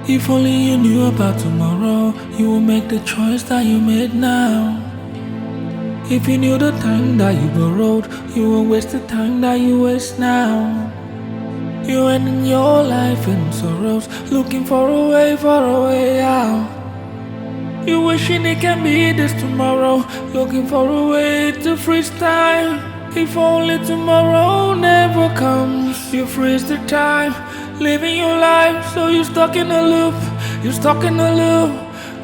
If only you knew about tomorrow, you would make the choice that you made now. If you knew the time that you borrowed, you would waste the time that you waste now. You ending your life in sorrows, looking for a way out. You wishing it can be this tomorrow, looking for a way to freestyle. If only tomorrow never comes, you freeze the time, living your life, so you're stuck in a loop,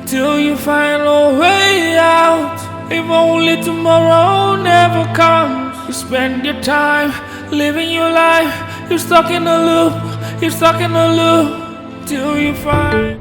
till you find a way out. If only tomorrow never comes, you spend your time, living your life, you're stuck in a loop, till you find.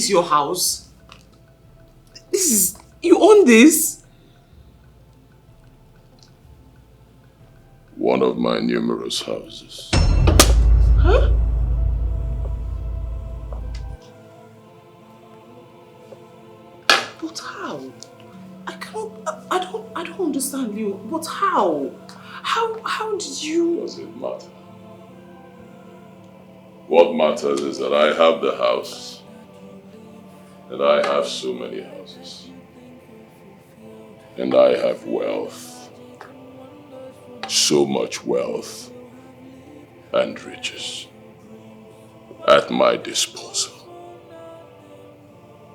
is your house? You own this? One of my numerous houses. Huh? But how? I don't understand you. But how? How did you? Does it matter? What matters is that I have the house. And I have so many houses. And I have wealth. So much wealth and riches at my disposal.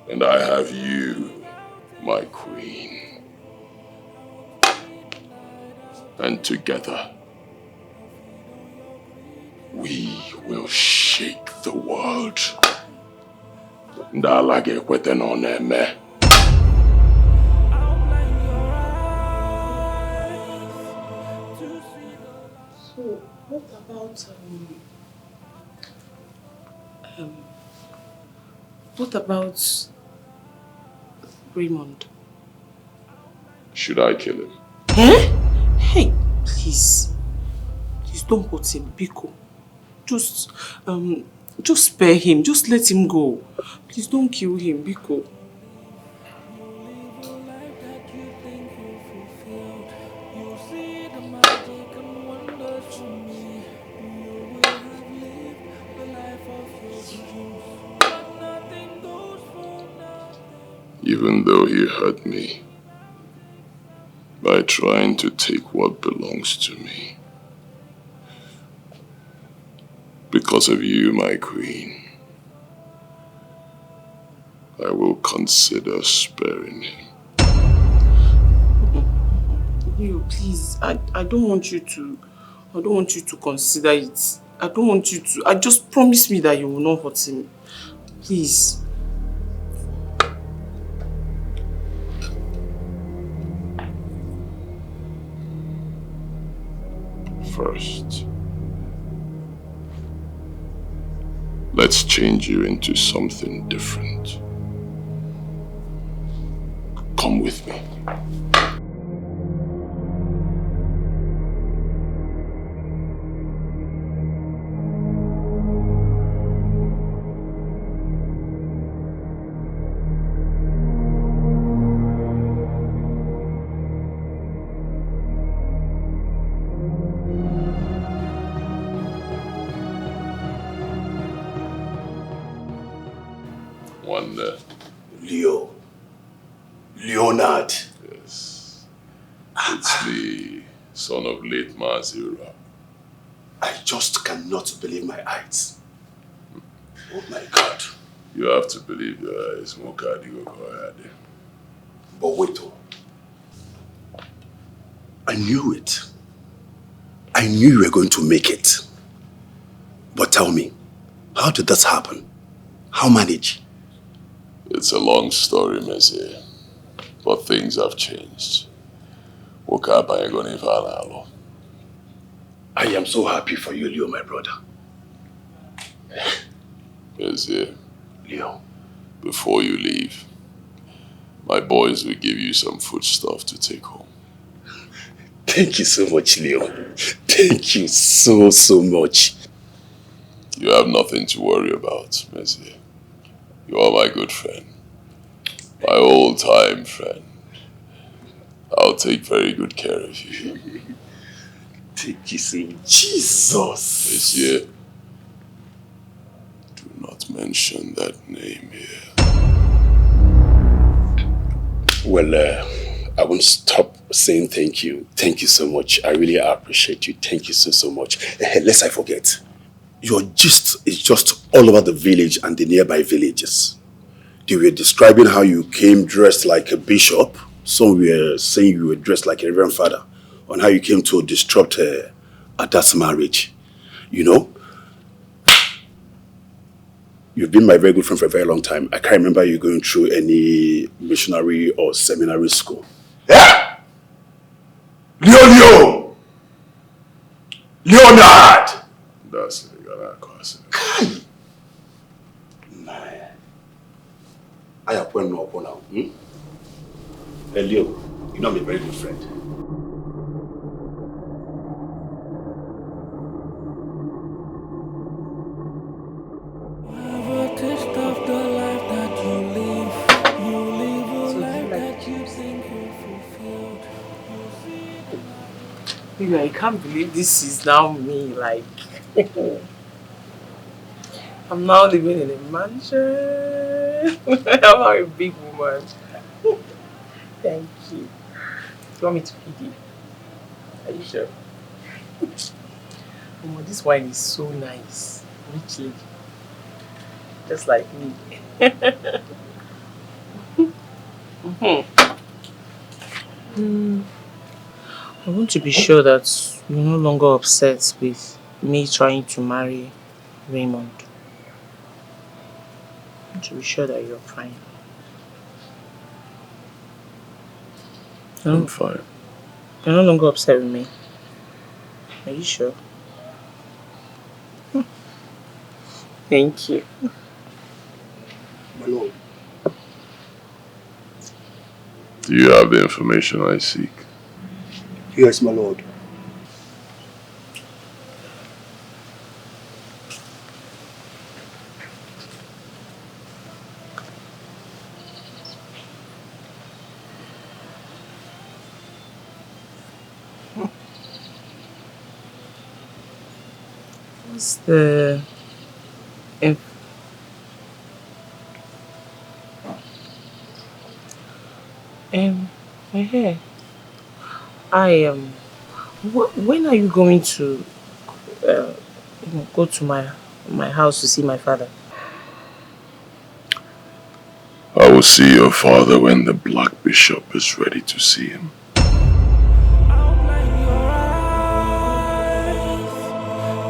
And I have you, my queen. And together, we will shake the world. Ndala ga-ekwete na ọ na-eme. So, what about Raymond? Should I kill him? Eh? Hey, please don't put him, Biko. Just spare him. Just let him go. Please don't kill him, Biko. Even though he hurt me by trying to take what belongs to me. Because of you, my queen, I will consider sparing him. You, please, I don't want you to consider it. I don't want you to. Just promise me that you will not hurt him. Please. First, let's change you into something different. Come with me. Leonard. Yes. It's the son of late Mazira. I just cannot believe my eyes. Oh my God. You have to believe your eyes. But wait, I knew it. I knew you were going to make it. But tell me, how did this happen? How manage? It's a long story, Messi. But things have changed. I am so happy for you, Leo, my brother. Messi. Leo. Before you leave, my boys will give you some food stuff to take home. Thank you so much, Leo. Thank you so much. You have nothing to worry about, Messi. You are my good friend. My old-time friend. I'll take very good care of you. Thank you so much. Jesus. Monsieur, do not mention that name here. Well, I won't stop saying thank you. Thank you so much. I really appreciate you. Thank you so much. Lest I forget, your gist is just all over the village and the nearby villages. They were describing how you came dressed like a bishop. Some were saying you were dressed like a reverend father. On how you came to disrupt Ada's marriage. You know, you've been my very good friend for a very long time. I can't remember you going through any missionary or seminary school. Yeah! Leonard! That's it. Kai! I have one no upon now. Elio, you know I'm a very good friend. Have a taste of the life that you live. You live a life that you think you fulfilled. Baby, I can't believe this is now me, like I'm now living in a mansion. I'm now a big woman. Thank you. You want me to feed you? Are you sure? Oh, this wine is so nice. Rich lady. Just like me. I want to be sure that you're no longer upset with me trying to marry Raymond. I want to be sure that you're fine. I'm fine. You're no longer upset with me. Are you sure? Thank you. My lord. Do you have the information I seek? Yes, my lord. What's the my hair? I am. When are you going to go to my house to see my father? I will see your father when the Black Bishop is ready to see him. Outline your eyes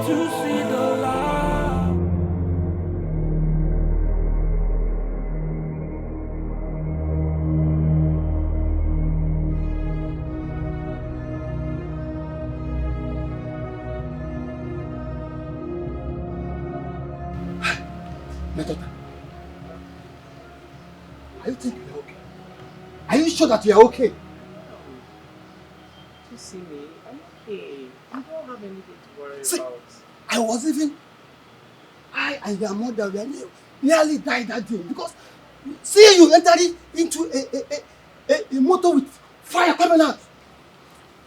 to see the light. My daughter. Are you think you're okay? Are you sure that you're okay? You see me? I'm okay. You don't have anything to worry about. I was even... I and your mother were nearly died that day because seeing you entering into a motor with fire coming out.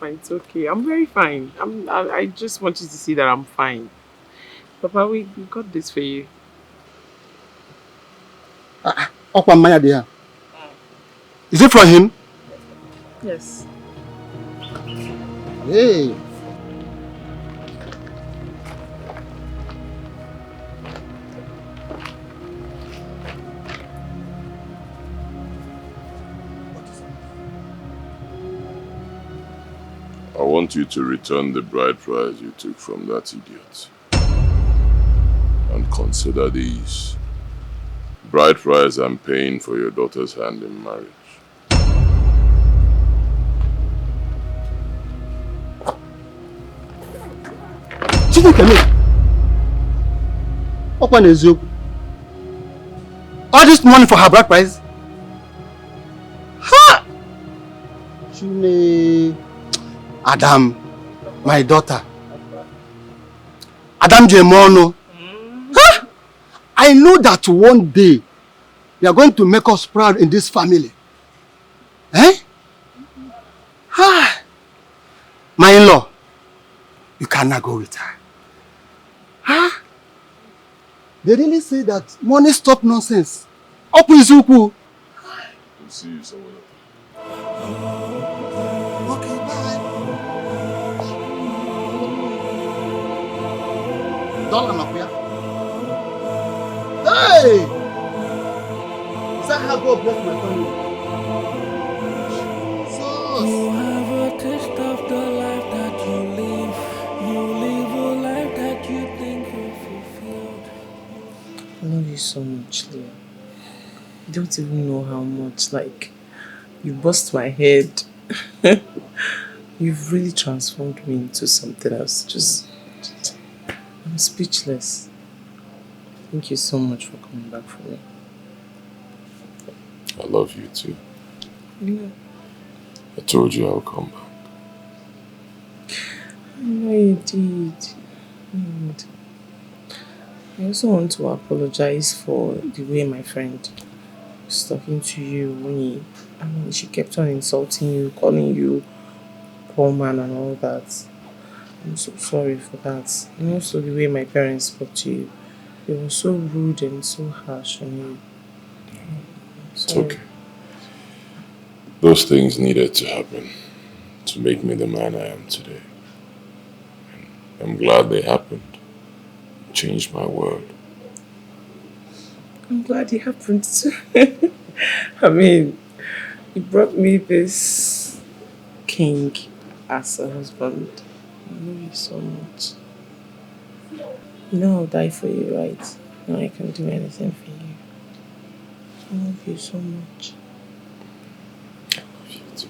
It's okay. I'm very fine. I just want you to see that I'm fine. Papa, we got this for you. Is it from him? Yes. Hey. I want you to return the bride price you took from that idiot. And consider these. Bride price I'm paying for your daughter's hand in marriage. All this money for her bride price? Ha! Adam, my daughter. Adam Jemono. Huh? I know that one day you are going to make us proud in this family. Eh? Ha! My in-law, you cannot go with her. Huh? They really say that money stop nonsense. Up with Zuku. We'll see you somewhere. Okay, bye. Don't come up here. Hey! Is that how God bless my family? You have a taste of the life that you live. You live a life that you think you fulfilled. I love you so much, Leah. You don't even know how much, like, you bust my head. You've really transformed me into something else. I'm speechless. Thank you so much for coming back for me. I love you too. Yeah. I told you I'll come back. I know you did. And I also want to apologize for the way my friend was talking to you when she kept on insulting you, calling you poor man and all that. I'm so sorry for that. And also the way my parents spoke to you. They were so rude and so harsh on you. It's okay. Those things needed to happen to make me the man I am today. And I'm glad they happened. It changed my world. I'm glad it happened too. I mean, you brought me this king as a husband. I love you so much. You know I'll die for you, right? You know I can do anything for you. I love you so much. I love you too.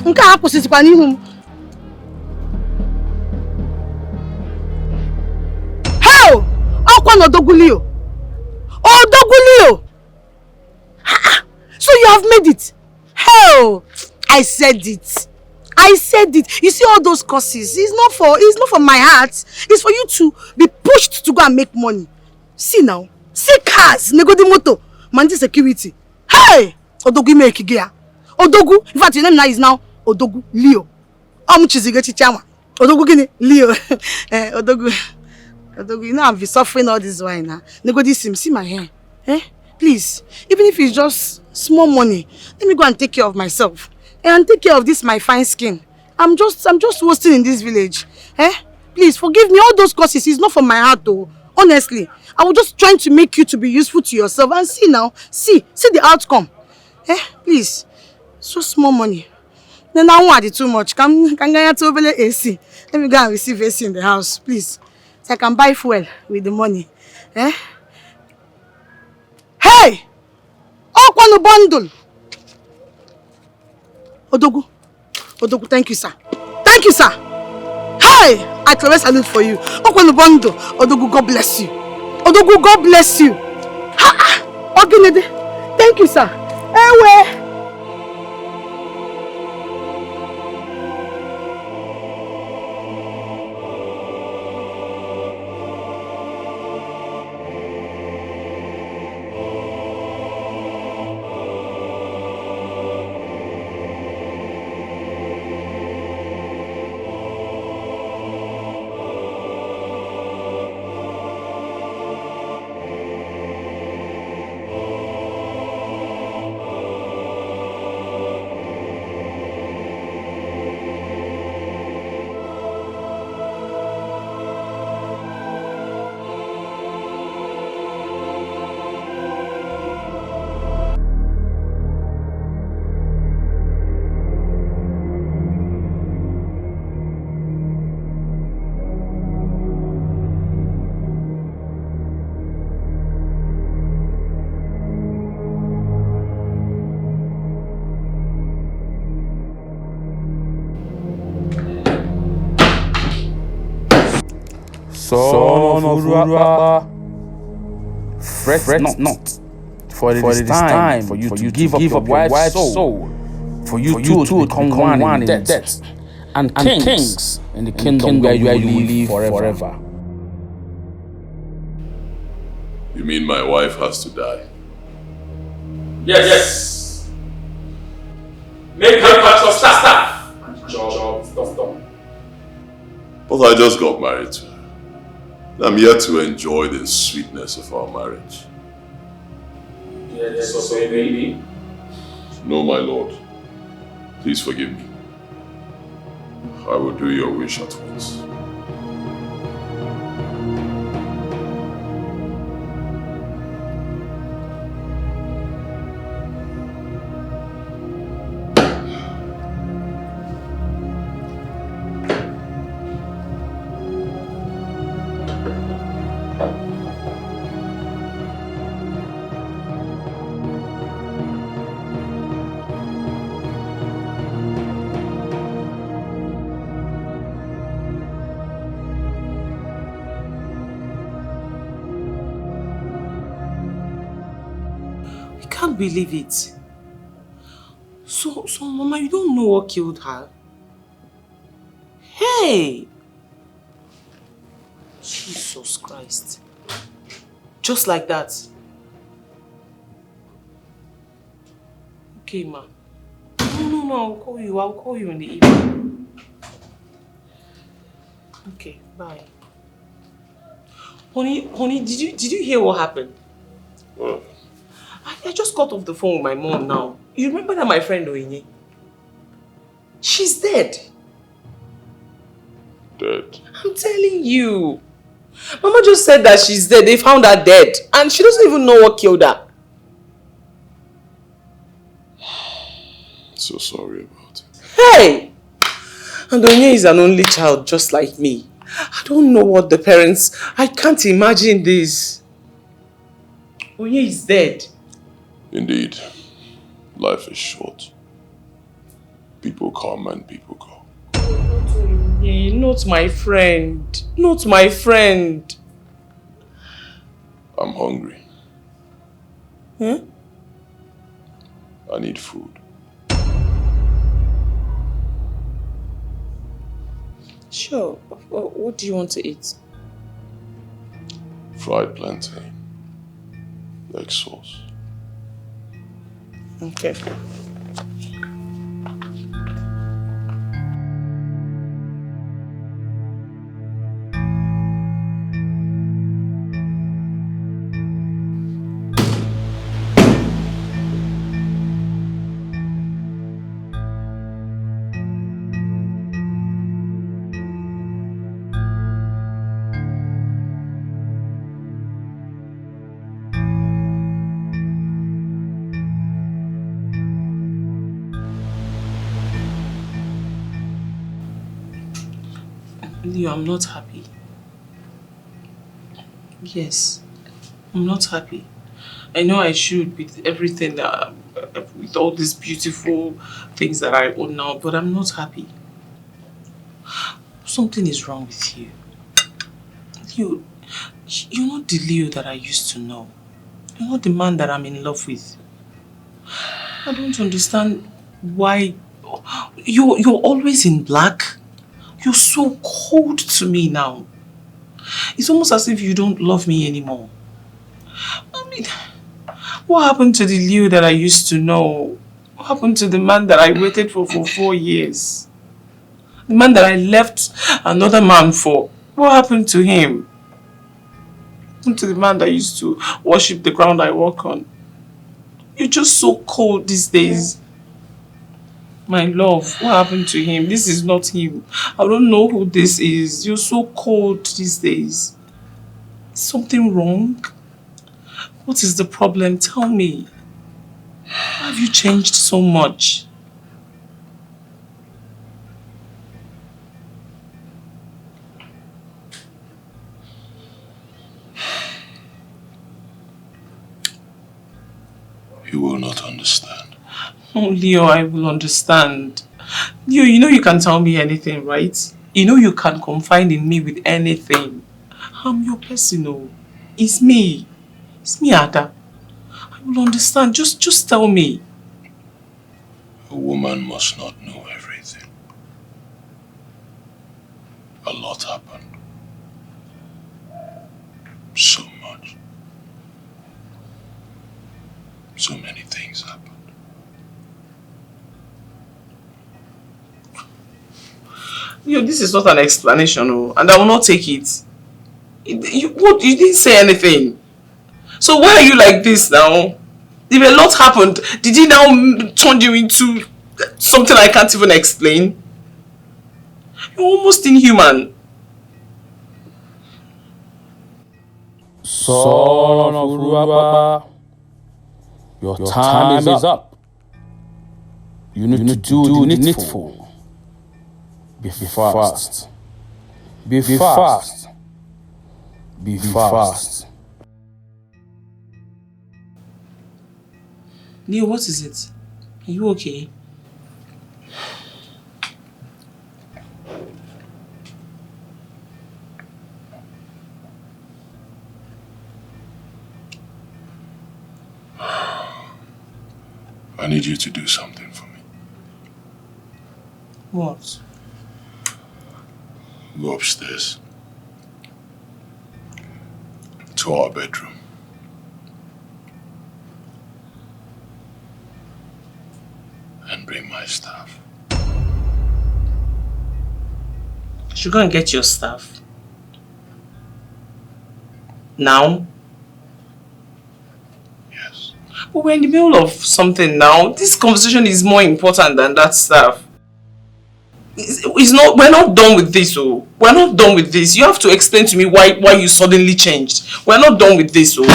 Nke a kwụsịsịkwa n'ihu m. Hell! Ọkwa n'Odogwulio. Odogwulio! So you have made it. Hell! I said it. I said it. You see all those courses, it's not for my heart. It's for you to be pushed to go and make money. See now. See cars, negodi moto, mandi security. Hey! Odogwu make gear. Odogwu, in fact your name now is now Odogwu Leo. Chizigechi Chama. Odogwu gini? Leo. Odogwu, you know I've been suffering all this while now. Negodi see my hair. Please, even if it's just small money, let me go and take care of myself. And take care of this my fine skin. I'm just roasting in this village. Please forgive me. All those courses is not for my heart though. Honestly, I was just trying to make you to be useful to yourself. And see now, see the outcome. Please, so small money. Then I want it too much. Can get to AC. Let me go and receive AC in the house, please. So I can buy fuel with the money. Hey! Okwano bundle. Odogwu, thank you, sir. Thank you, sir. Hey! I throw a salute for you. Okwano bundle. Odogwu, God bless you. Odogwu, God bless you. Ogunede. Thank you, sir. Ewe. Son of Uruapa, fret not, For it is time for you to give up your wife's soul, for you two to become one in death, and kings in the kingdom where you will live forever. You mean my wife has to die? Yes. Make her part of staff. Job, stop. But I just got married to her. I'm here to enjoy the sweetness of our marriage. Yes, so baby. No, my lord. Please forgive me. I will do your wish at once. I can't believe it. So Mama, you don't know what killed her? Hey! Jesus Christ. Just like that. Okay, Ma. No, I'll call you in the evening. Okay, bye. Honey, did you hear what happened? What? I just got off the phone with my mom now. You remember that my friend Oinye? She's dead. Dead? I'm telling you. Mama just said that she's dead. They found her dead. And she doesn't even know what killed her. So sorry about it. Hey! And Oinye is an only child just like me. I don't know what the parents... I can't imagine this. Oinye is dead. Indeed. Life is short. People come and people go. Not my friend. Not my friend. I'm hungry. Huh? I need food. Sure. What do you want to eat? Fried plantain. Like sauce. Okay. Leo, I'm not happy. Yes, I'm not happy. I know I should with everything that, with all these beautiful things that I own now, but I'm not happy. Something is wrong with you. Leo, you're not the Leo that I used to know. You're not the man that I'm in love with. I don't understand why you're always in black. You're so cold to me now. It's almost as if you don't love me anymore. I mean, what happened to the Leo that I used to know? What happened to the man that I waited for 4 years? The man that I left another man for? What happened to him? What happened to the man that used to worship the ground I walk on? You're just so cold these days. My love, what happened to him? This is not him. I don't know who this is. You're so cold these days. Is something wrong? What is the problem? Tell me. Why have you changed so much? You will not understand. Oh, Leo, I will understand. Leo, you know you can tell me anything, right? You know you can confide in me with anything. I'm your personal. It's me. It's me, Ada. I will understand. Just tell me. A woman must not know everything. A lot happened. So much. So many things happened. This is not an explanation, and I will not take it. You didn't say anything. So why are you like this now? If a lot happened, did he now turn you into something I can't even explain? You're almost inhuman. Son of Uruapa, your time is up. You need to do the needful. Be fast. Be fast. Be fast. Neil, what is it? Are you okay? I need you to do something for me. What? Go upstairs to our bedroom. And bring my stuff. You should go and get your stuff. Now? Yes. But we're in the middle of something now. This conversation is more important than that stuff. We're not done with this, oh. We're not done with this. You have to explain to me why you suddenly changed. We're not done with this, oh.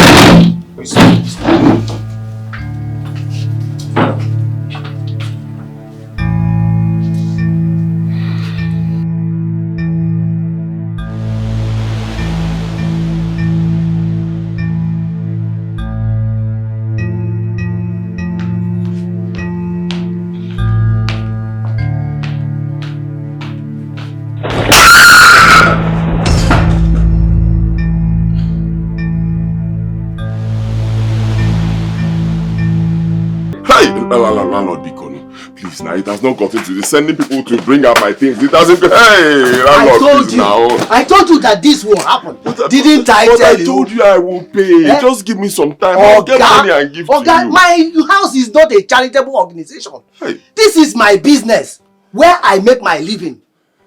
Landlord Bikonu, please now, it has not gotten to this. Sending people to bring out my things. It doesn't go. Hey, landlord, please now. I told you that this will happen. Didn't I tell you? I told you I will pay. Just give me some time. I'll get money and give to you. My house is not a charitable organization. Hey. This is my business where I make my living.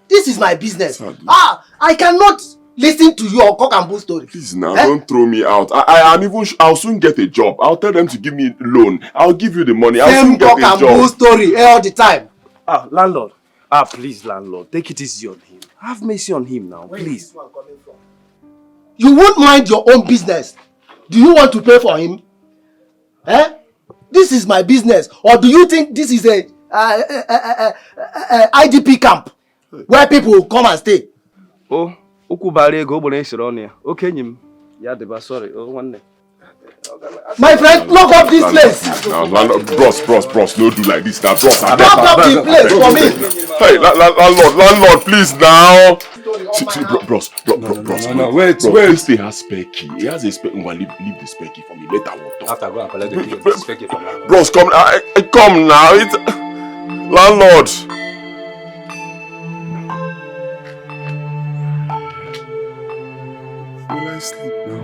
This is my business. I cannot listen to your cock and bull story. Please now, don't throw me out. I'll soon get a job. I'll tell them to give me a loan. I'll give you the money. I'll soon get a job. Same cock and bull story all the time. Landlord. Please, landlord. Take it easy on him. Have mercy on him now, Where please. is this one coming from? You won't mind your own business. Do you want to pay for him? This is my business. Or do you think this is a IDP camp where people will come and stay? Oh. OKECHI. Sorry. My friend, lock up this place. Now, bros, no do like this. Now, bros, lock up the place for me. Hey, landlord, please now. Bros. No, wait. This thing has spare key. He has a spare key. Leave the spare key for me. Later we'll talk. After go and collect the spare key from landlord. Bros, come now. It's landlord. Will I sleep now?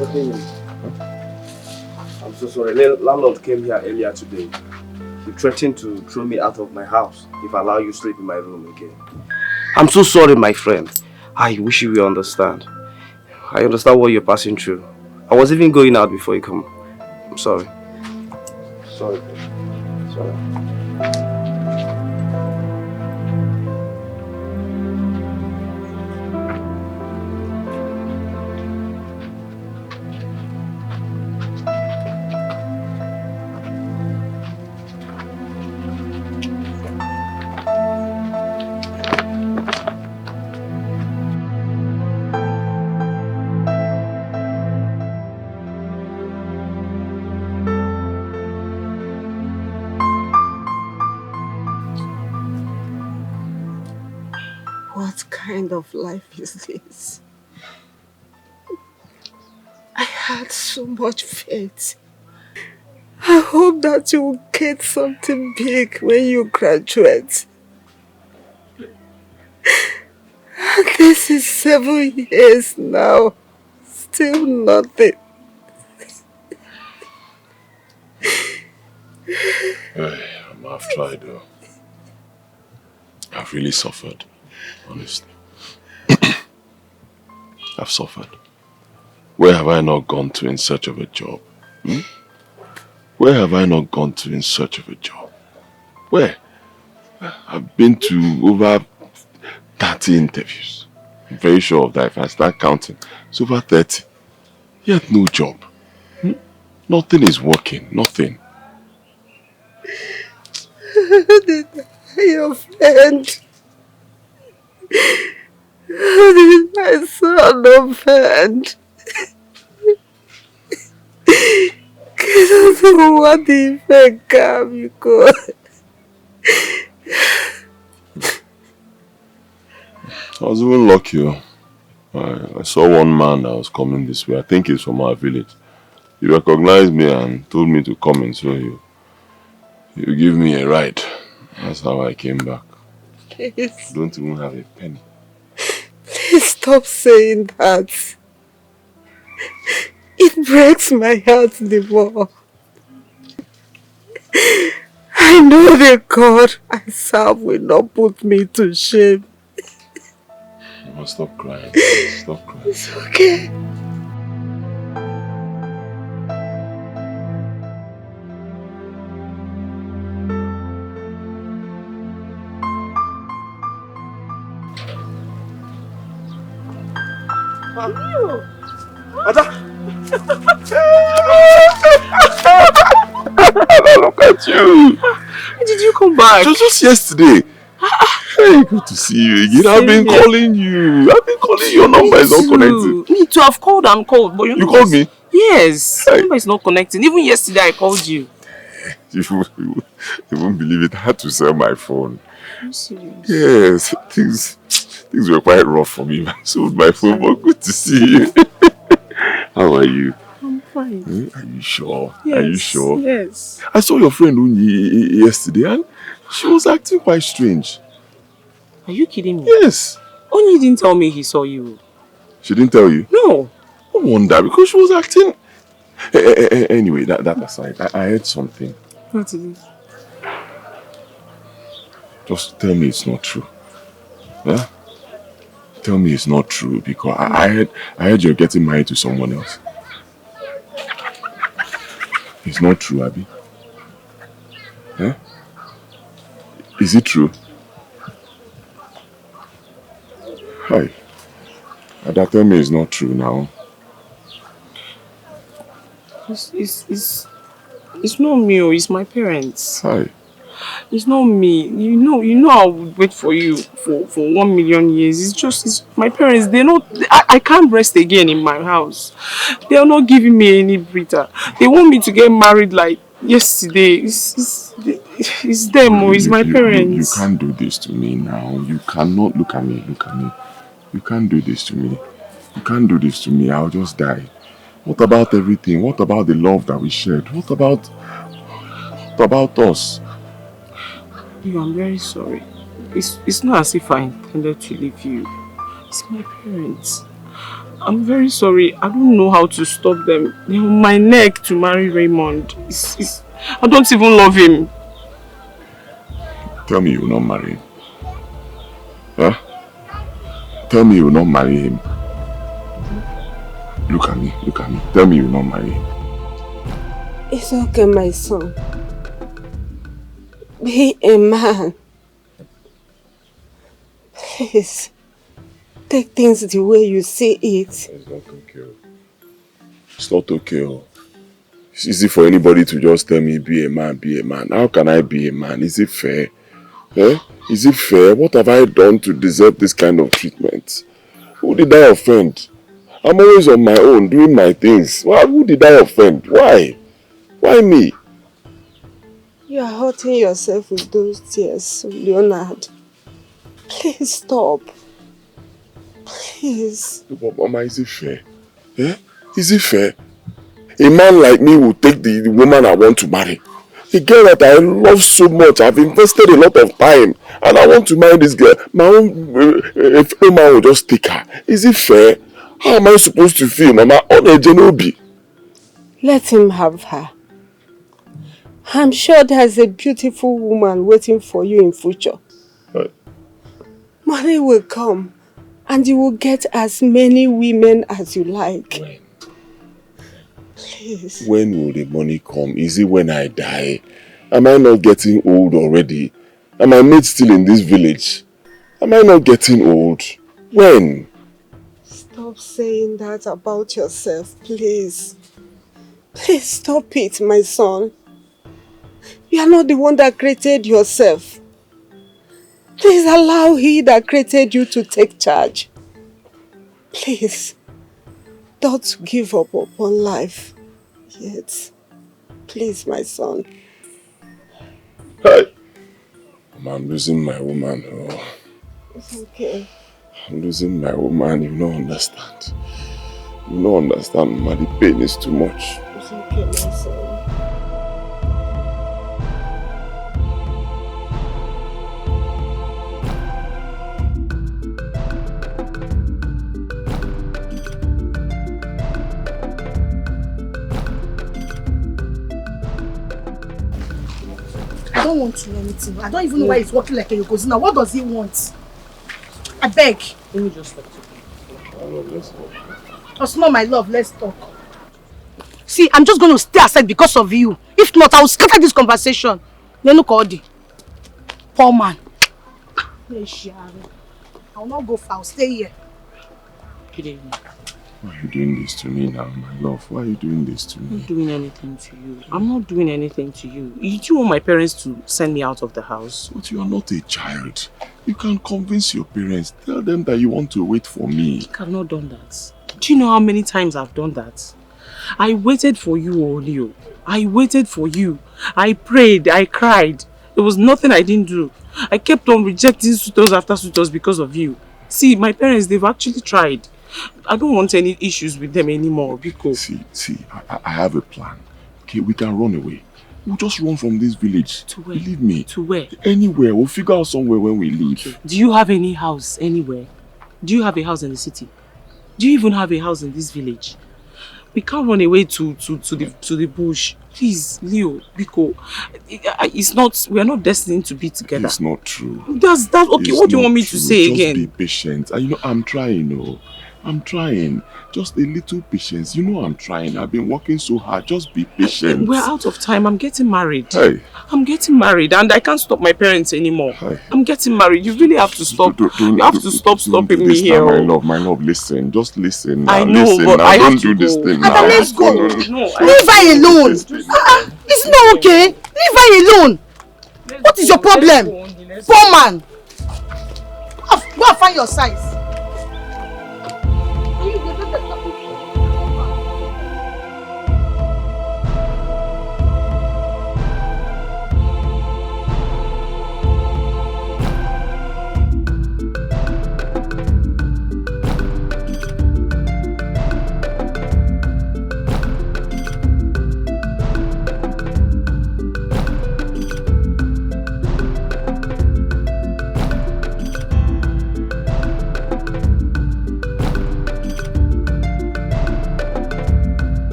Okay. I'm so sorry. Landlord came here earlier today. He threatened to throw me out of my house if I allow you sleep in my room again. I'm so sorry, my friend. I wish you will understand. I understand what you're passing through. I was even going out before you come. I'm sorry. Sorry. Sorry. What kind of life is this? I had so much faith. I hope that you will get something big when you graduate. This is 7 years now. Still nothing. I've tried though. I've really suffered, honestly. I've suffered. Where have I not gone to in search of a job? Where have I not gone to in search of a job? Where? I've been to over 30 interviews. I'm very sure of that if I start counting. It's over 30. Yet no job. Nothing is working. Nothing. Your friend. My son offend. What if I come, you go? I was even lucky. I saw one man that was coming this way. I think he's from our village. He recognized me and told me to come in, so he'll give me a ride. That's how I came back. Please. Don't even have a penny. Please stop saying that. It breaks my heart the more. I know the God I serve will not put me to shame. You must stop crying. Stop crying. It's okay. Ada! Look at you! When did you come back? Just yesterday. Hey, good to see you again. I've been calling you. I've been calling you. Your number is not connected. Me too. I've called and called, but you called me? Yes. Your number is not connecting. Even yesterday I called you. You won't believe it. I had to sell my phone. Are you serious? Yes, things were quite rough for me. I sold my phone, but good to see you. How are you? I'm fine. Are you sure? Yes. Are you sure? Yes. I saw your friend Unyi yesterday and she was acting quite strange. Are you kidding me? Yes. Only didn't tell me he saw you. She didn't tell you? No. I wonder because she was acting. Anyway, that aside, I heard something. What is it? Just tell me it's not true. Yeah? Tell me it's not true because I heard you're getting married to someone else. It's not true, Abby. Huh? Is it true? Hi. Ada, tell me it's not true now. It's not me, it's my parents. Hi. It's not me. You know I would wait for you for 1 million years. It's my parents. I can't rest again in my house. They are not giving me any breather. They want me to get married like yesterday. It's them or it's my parents. You can't do this to me now. You cannot look at me. You can't do this to me. You can't do this to me. I'll just die. What about everything? What about the love that we shared? What about us? I'm very sorry. It's not as if I intended to leave you. It's my parents. I'm very sorry. I don't know how to stop them. They're on my neck to marry Raymond. I don't even love him. Tell me you will not marry him. Huh? Tell me you will not marry him. Look at me. Tell me you will not marry him. It's okay, my son. Be a man. Please. Take things the way you see it. It's not okay. It's not okay. It's easy for anybody to just tell me, be a man, be a man. How can I be a man? Is it fair? Eh? Is it fair? What have I done to deserve this kind of treatment? Who did I offend? I'm always on my own, doing my things. Who did I offend? Why? Why me? You are hurting yourself with those tears, Leonard. Please stop. Please. But Mama, is it fair? Eh? Is it fair? A man like me will take the woman I want to marry. A girl that I love so much, I've invested a lot of time, and I want to marry this girl. My own fellow man will just take her. Is it fair? How am I supposed to feel, Mama? On a Genobi. Let him have her. I'm sure there's a beautiful woman waiting for you in future. Right. Money will come, and you will get as many women as you like. When? Please. When will the money come? Is it when I die? Am I not getting old already? Am I mate still in this village? Am I not getting old? When? Stop saying that about yourself, please. Please stop it, my son. You are not the one that created yourself. Please allow he that created you to take charge. Please, don't give up upon life yet. Please, my son. Hey. I'm losing my woman. Oh. It's okay. I'm losing my woman. You don't understand. You don't understand, Mama. The pain is too much. It's okay, my son. I don't want to know anything. I don't even know why he's walking like a Yokozuna. What does he want? I beg. Let me just talk to you. Let's talk. Osmo, my love, let's talk. See, I'm just going to stay aside because of you. If not, I will scatter this conversation. Nenu Kodi. Poor man. I will not go far. I'll stay here. Good evening. Why are you doing this to me now, my love? Why are you doing this to I'm me? not doing anything to you. I'm not doing anything to you. Did you want my parents to send me out of the house? But you are not a child. You can convince your parents. Tell them that you want to wait for me. I have not done that. Do you know how many times I've done that? I waited for you, Olio. I waited for you. I prayed. I cried. There was nothing I didn't do. I kept on rejecting suitors after suitors because of you. See, my parents, they've actually tried. I don't want any issues with them anymore because... See, I have a plan. Okay, we can run away. We'll just run from this village. To where? Believe me. To where? Anywhere. We'll figure out somewhere when we leave. Okay. Do you have any house anywhere? Do you have a house in the city? Do you even have a house in this village? We can't run away to the bush. Please, Leo, Biko. It's not. We are not destined to be together. It's not true. That's okay. It's what do you not want me true. to say Just again? be patient. And you know, I'm trying, I'm trying. Just a little patience. You know I'm trying. I've been working so hard. Just be patient. We're out of time. I'm getting married. Hey. I'm getting married and I can't stop my parents anymore. Hey. I'm getting married. You really have to stop. You have to stop stopping me here. My love, listen. Just listen. I know, listen but now. I Don't have do to this go. thing Ada, now. let's go. No, Leave her alone. It's not okay. Leave her alone. What is your problem? Poor man. Go and find your size.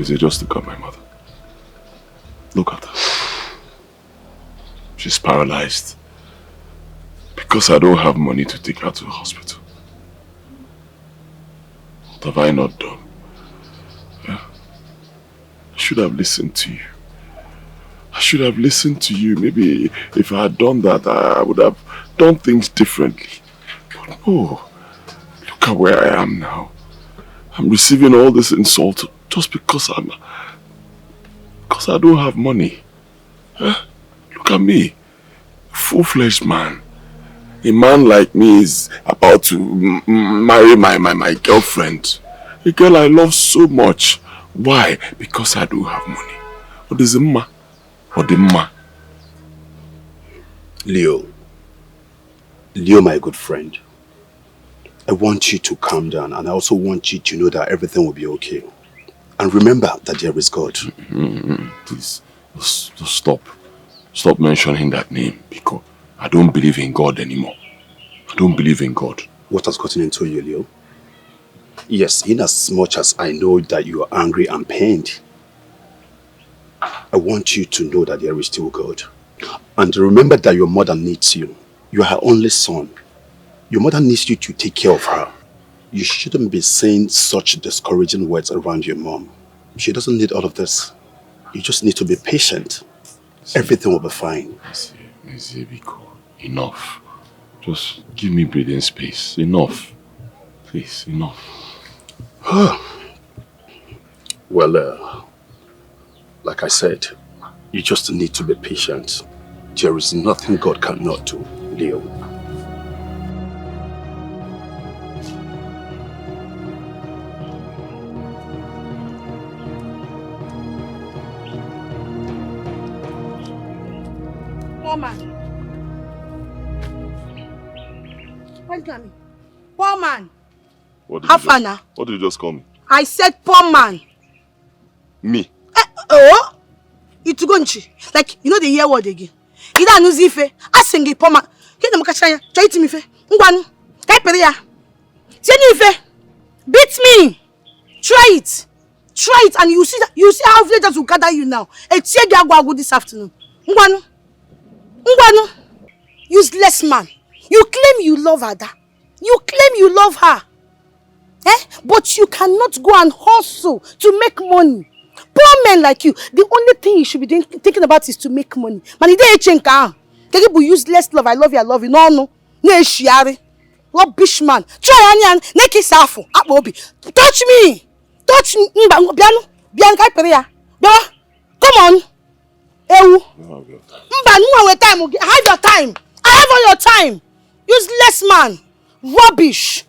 Maisie, just look at my mother. Look at her. She's paralyzed. Because I don't have money to take her to the hospital. What have I not done? Yeah? I should have listened to you. I should have listened to you. Maybe if I had done that, I would have done things differently. But no. Look at where I am now. I'm receiving all this insult just because I don't have money. Huh? Look at me. A full-fledged man. A man like me is about to marry my girlfriend. A girl I love so much. Why? Because I don't have money. What is the ma? What the ma? Leo, my good friend. I want you to calm down, and I also want you to know that everything will be okay. And remember that there is God. Please, just stop. Stop mentioning that name, because I don't believe in God anymore. I don't believe in God. What has gotten into you, Leo? Yes, in as much as I know that you are angry and pained, I want you to know that there is still God. And remember that your mother needs you. You are her only son. Your mother needs you to take care of her. You shouldn't be saying such discouraging words around your mom. She doesn't need all of this. You just need to be patient. Everything will be fine. Enough. Just give me breathing space. Enough. Please, enough. Well, like I said, you just need to be patient. There is nothing God cannot do, Leo. Poor man. What's that mean? Poor man. What did you just call me? I said poor man. Me? Oh? It's going to. Like, you know the year word again. You don't know Zife. I sing it, poor man. Can you catch me? Try to me, fe. Ngwan. Kai peria. Say Nife. Beat me. Try it. Try it, and you see that. You see how villagers will gather you now. It's here go this afternoon. Ngwan. Ngwan. Useless man. You claim you love Ada. You claim you love her. But you cannot go and hustle to make money. Poor men like you, the only thing you should be thinking about is to make money. Man, they chenka. They give you useless love. I love you. I love you. No. No shiari. Rubbish man. Try onion. Neki safu. Abobi. Touch me. Touch me. Biano. Biano kai peria. Come on. Ewu. Time. I have your time. I have all your time. Useless man. Rubbish.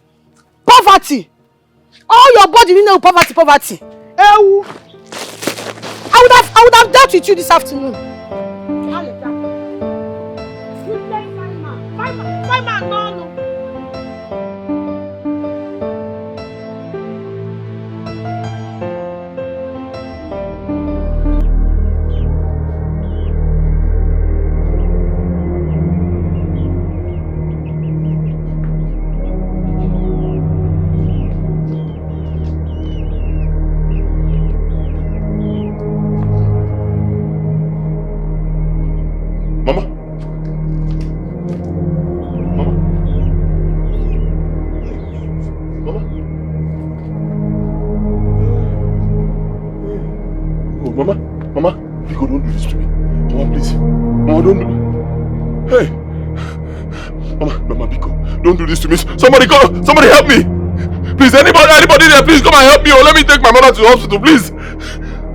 Poverty. All your body, you know, poverty. Ewu. I would have dealt with you this afternoon. Fine man, no. Mama, Biko, don't do this to me. Mama, please. Mama, don't do this. Hey! Mama, Biko, don't do this to me. Somebody help me! Please, anybody there, please come and help me, or let me take my mother to the hospital, please.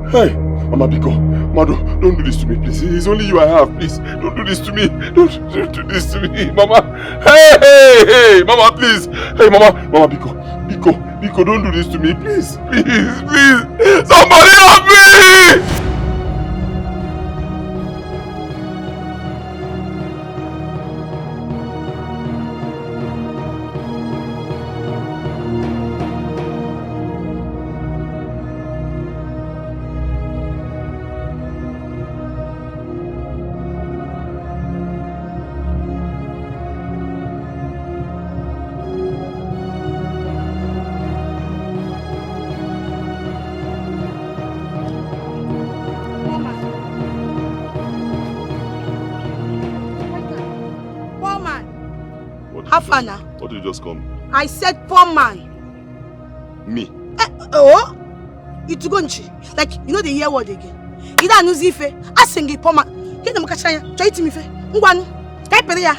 Hey! Mama, Biko, Mama, don't do this to me, please. It's only you I have, please. Don't do this to me. Don't do this to me, Mama. Hey! Mama, please. Hey, Mama, Biko, don't do this to me, please. Somebody help me! Afana. What did you just call me? I said poor man. Me? Oh? Itugonchi. Like, you know the year word again. Ida nuzife. Asengi poor man. Kena mukachanya. Choiti mife. Ngwanu. Kaiperia.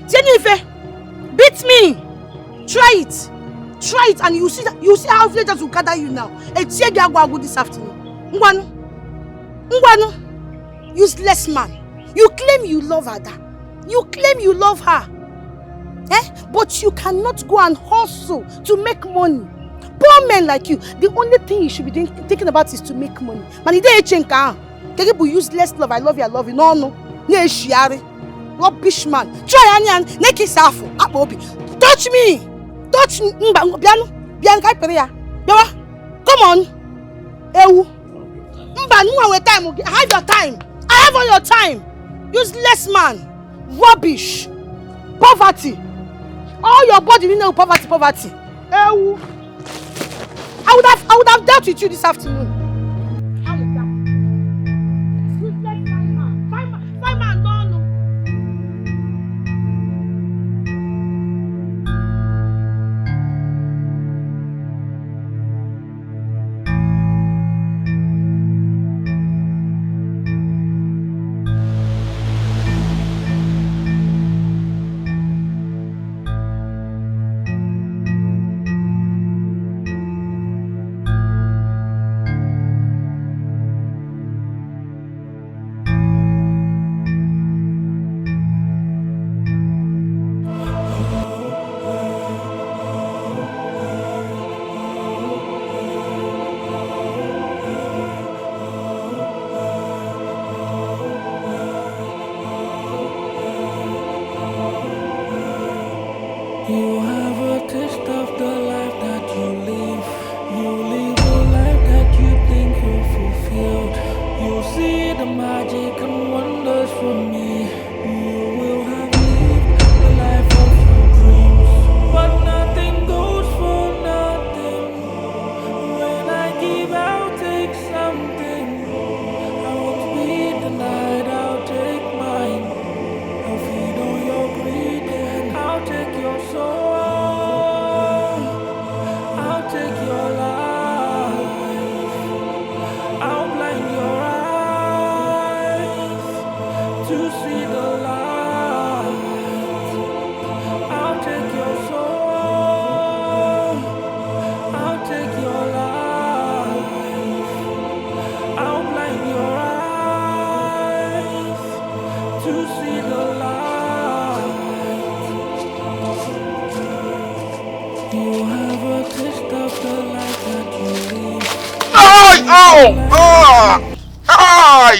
Tieni ife. Beat me. Try it. Try it and you see how villagers will gather you now. Etiege agwagu this afternoon. Ngwanu. Ngwanu. Useless man. You claim you love Ada. You claim you love her. But you cannot go and hustle to make money. Poor men like you, the only thing you should be thinking about is to make money. Man, you don't chenka. People useless love. I love you. I love you. No, no. Rubbish man. Try and neki safu. Touch me. Touch me. Come on. Ewu. I have your time. I have all your time. Useless man. Rubbish. Poverty. All your body, you know, poverty. Ewu. I would have dealt with you this afternoon. You have a taste of the life that you live. You live a life that you think you're fulfilled. You see the magic and wonders from me. You will have lived the life of your dreams. But nothing goes for nothing. When I give, I'll take something. I won't be denied, I'll take mine. I'll feed on your greed and I'll take your soul. I'll take your life. I'll blind your eyes to see the light. I'll take your soul. I'll take your life. I'll blind your eyes to see the light. You have a taste of the life that you live. Ay! Oh! Ay!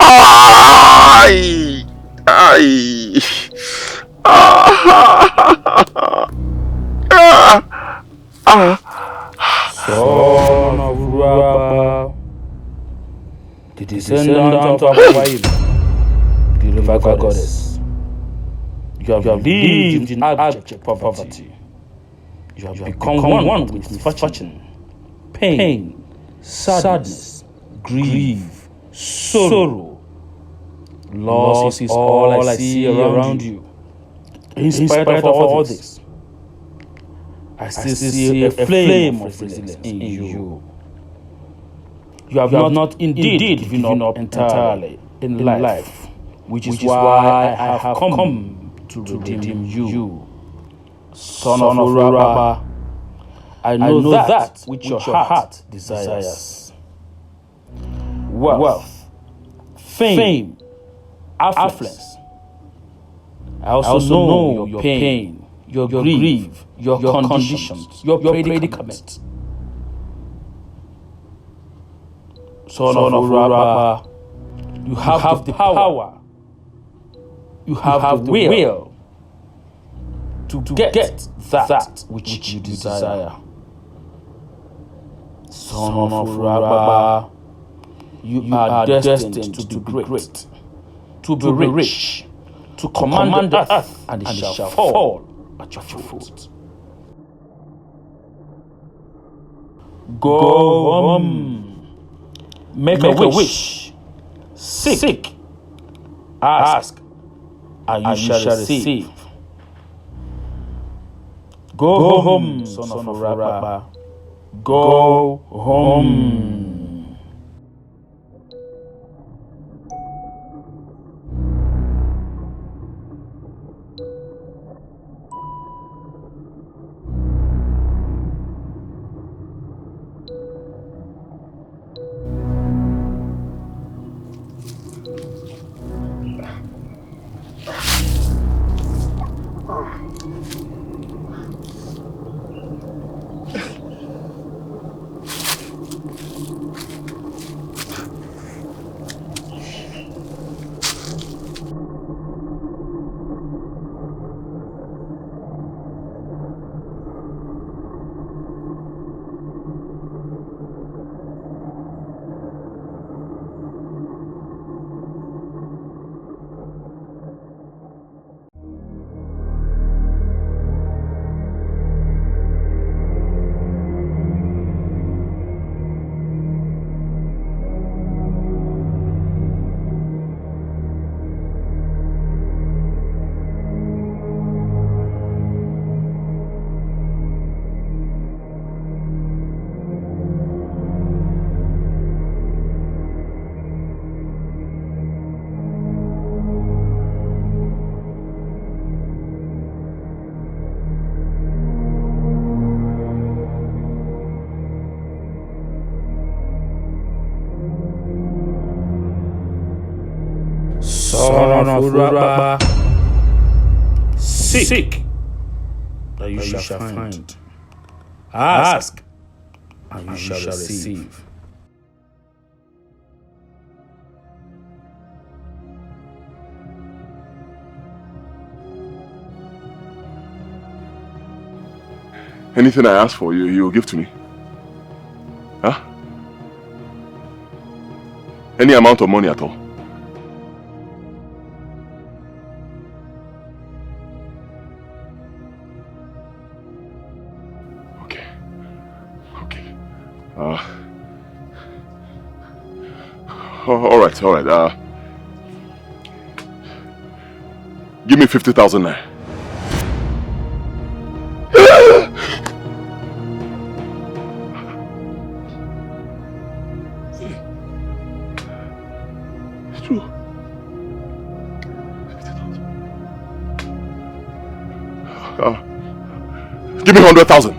Ay! Ay! Son of Ruaba, the descendant of Awaim, the river goddess. You have lived in abject poverty. You have become one with misfortune, pain, sadness, grief, sorrow. Loss is all I see around you. In spite of all this, I still see a flame of resilience in you. You have not indeed given up entirely in life, which is why I have come to redeem you. Son of Uraba, I know that which your heart desires. Wealth, fame, affluence. I also know your pain, your grief, your conditions, your predicament. Son of Uraba, you have the power, you have the will to get that which you desire. Son of Uraba, you are destined to be great, to be rich, to command the earth, and it shall fall at your foot. Go home, make a wish, seek, ask, and you shall receive. Go home, son of a rapper. Go home. Son of Uraba, seek that you shall find. Ask and you shall receive. Anything I ask for you, you will give to me. Huh? Any amount of money at all. All right. Give me 50,000 naira. It's true. 50,000. Give me 100,000.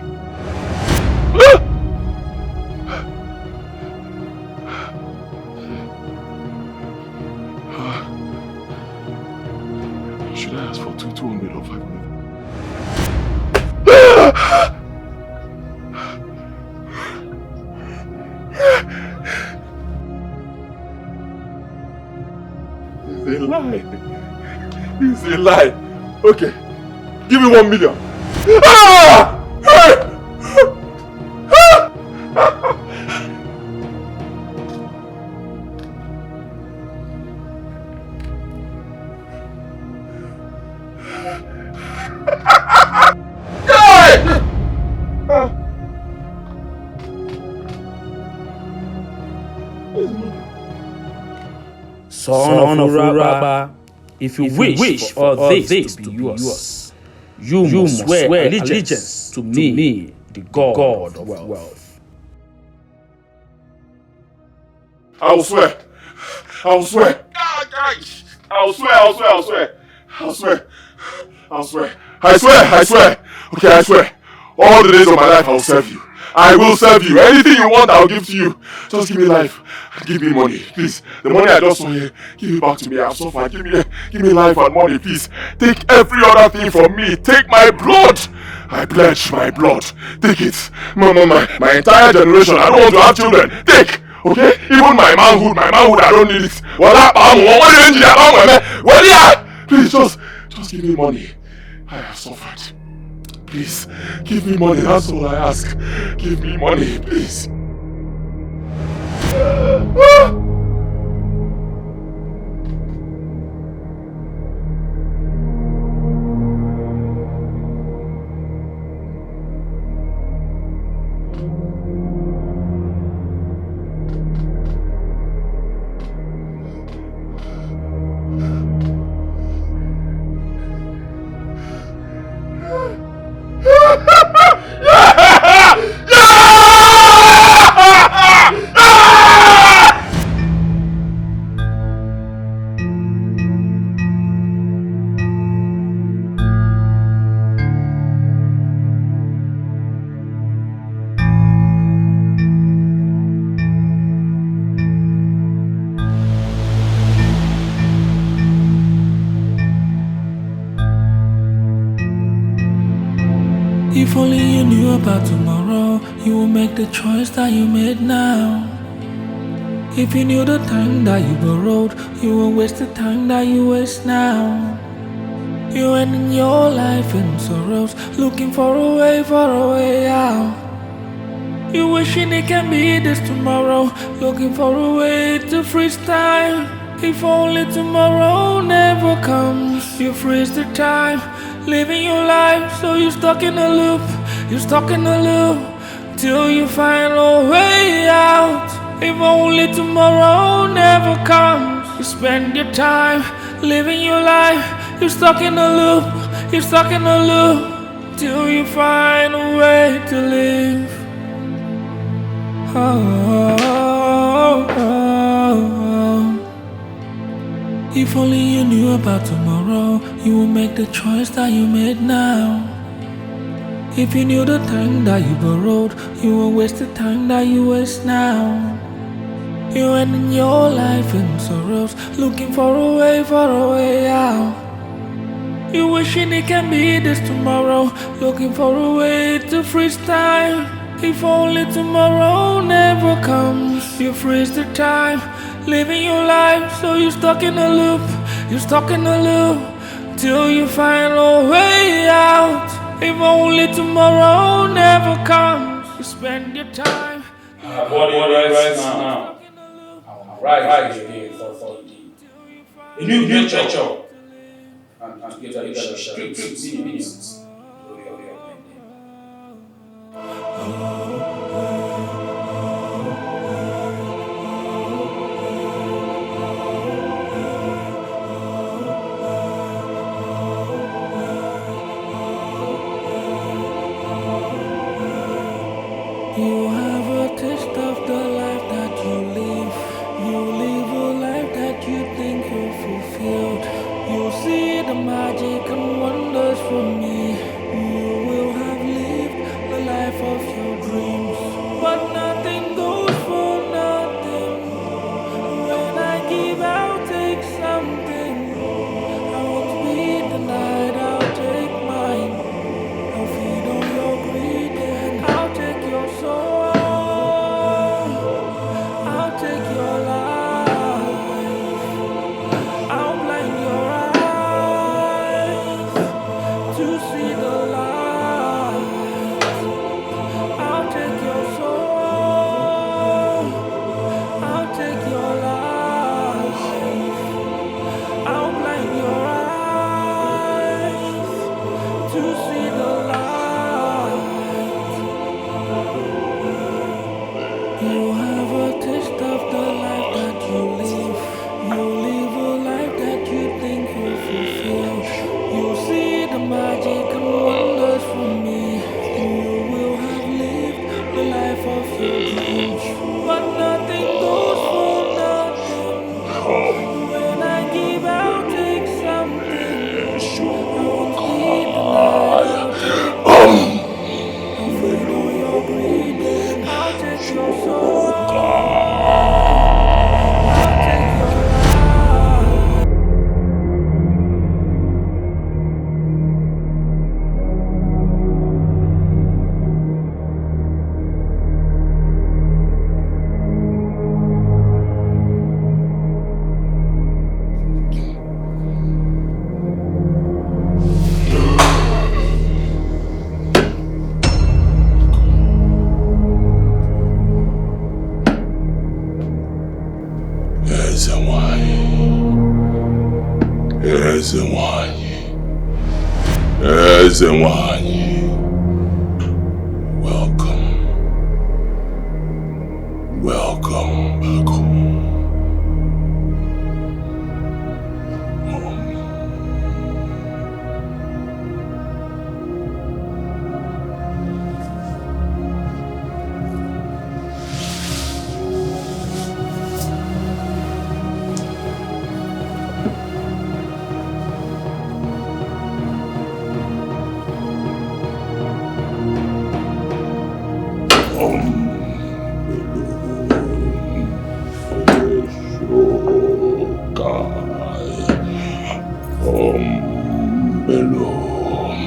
Should I ask for 200 or 500? It's a lie. Okay. Give me 1 million. Son of Uraba, if you wish for all this to be yours, you must swear allegiance to me, the God of wealth. I will swear. I will swear. I will swear. I swear. Okay, I swear. All the days of my life I will serve you. I will serve you. Anything you want, I will give to you. Just give me life. Give me money, please. The money I just saw here, give it back to me. I've suffered. Give me life and money, please. Take every other thing from me. Take my blood. I pledge my blood. Take it. My entire generation. I don't want to have children. Take. Okay? Even my manhood, I don't need it. Please, just give me money. I have suffered. Please, give me money. That's all I ask. Give me money, please. If only you knew about tomorrow, you would make the choice that you made now. If you knew the time that you borrowed, you won't waste the time that you waste now. You ending your life in sorrows, looking for a way out. You wishing it can be this tomorrow, looking for a way to freestyle. If only tomorrow never comes, you freeze the time, living your life, so you're stuck in a loop, till you find a way out. If only tomorrow never comes, you spend your time, living your life, you're stuck in a loop, till you find a way to live. If only you knew about tomorrow, you would make the choice that you made now. If you knew the time that you borrowed, you won't waste the time that you waste now. You ending your life in sorrows, looking for a way out. You wishing it can be this tomorrow, looking for a way to freestyle. If only tomorrow never comes, you freeze the time, living your life, so you're stuck in a loop, till you find a way out. If only tomorrow never comes, you spend your time. Right now. I'm right here for a new future. And together you shall be peace. You have a taste of the life that you live. You live a life that you think you're fulfilled. You'll see the magic and wonders from me. You will have lived the life of your dreams. But nothing goes for nothing. When I give, I'll take something. I won't be denied, I'll take mine. I'll feed on your greed and I'll take your soul. I'll take your life. I'll blind your eyes to see the light. I'll take your soul. I'll take your life. I'll blind your eyes to see the light. You have a taste of the life that you live. You live a life that you think you'll fulfill. You'll see the magic and wonders from me. You will have lived the life of your dreams. But nothing goes for nothing. When I give, I'll take something. I won't be denied, I'll take mine. I'll feed on your greed and I'll take your soul. I'll take your life. Ezenwanye. Welcome back home. Belum,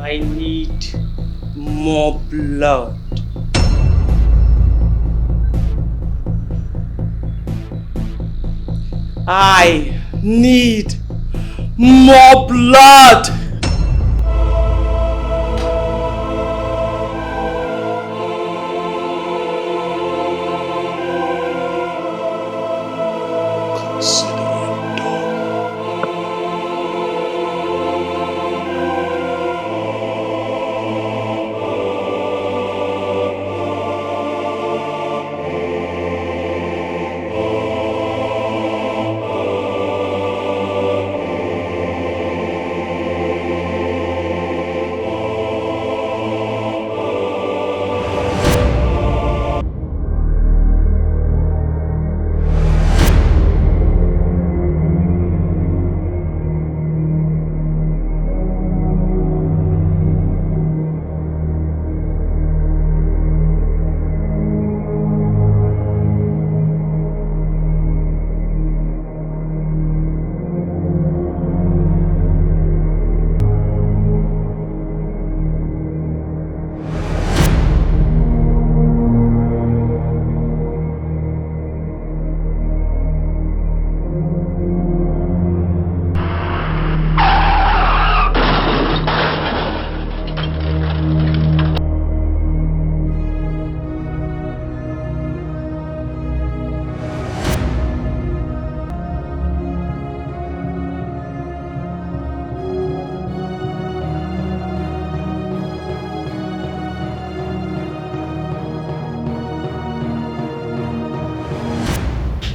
I need more blood. I need more blood.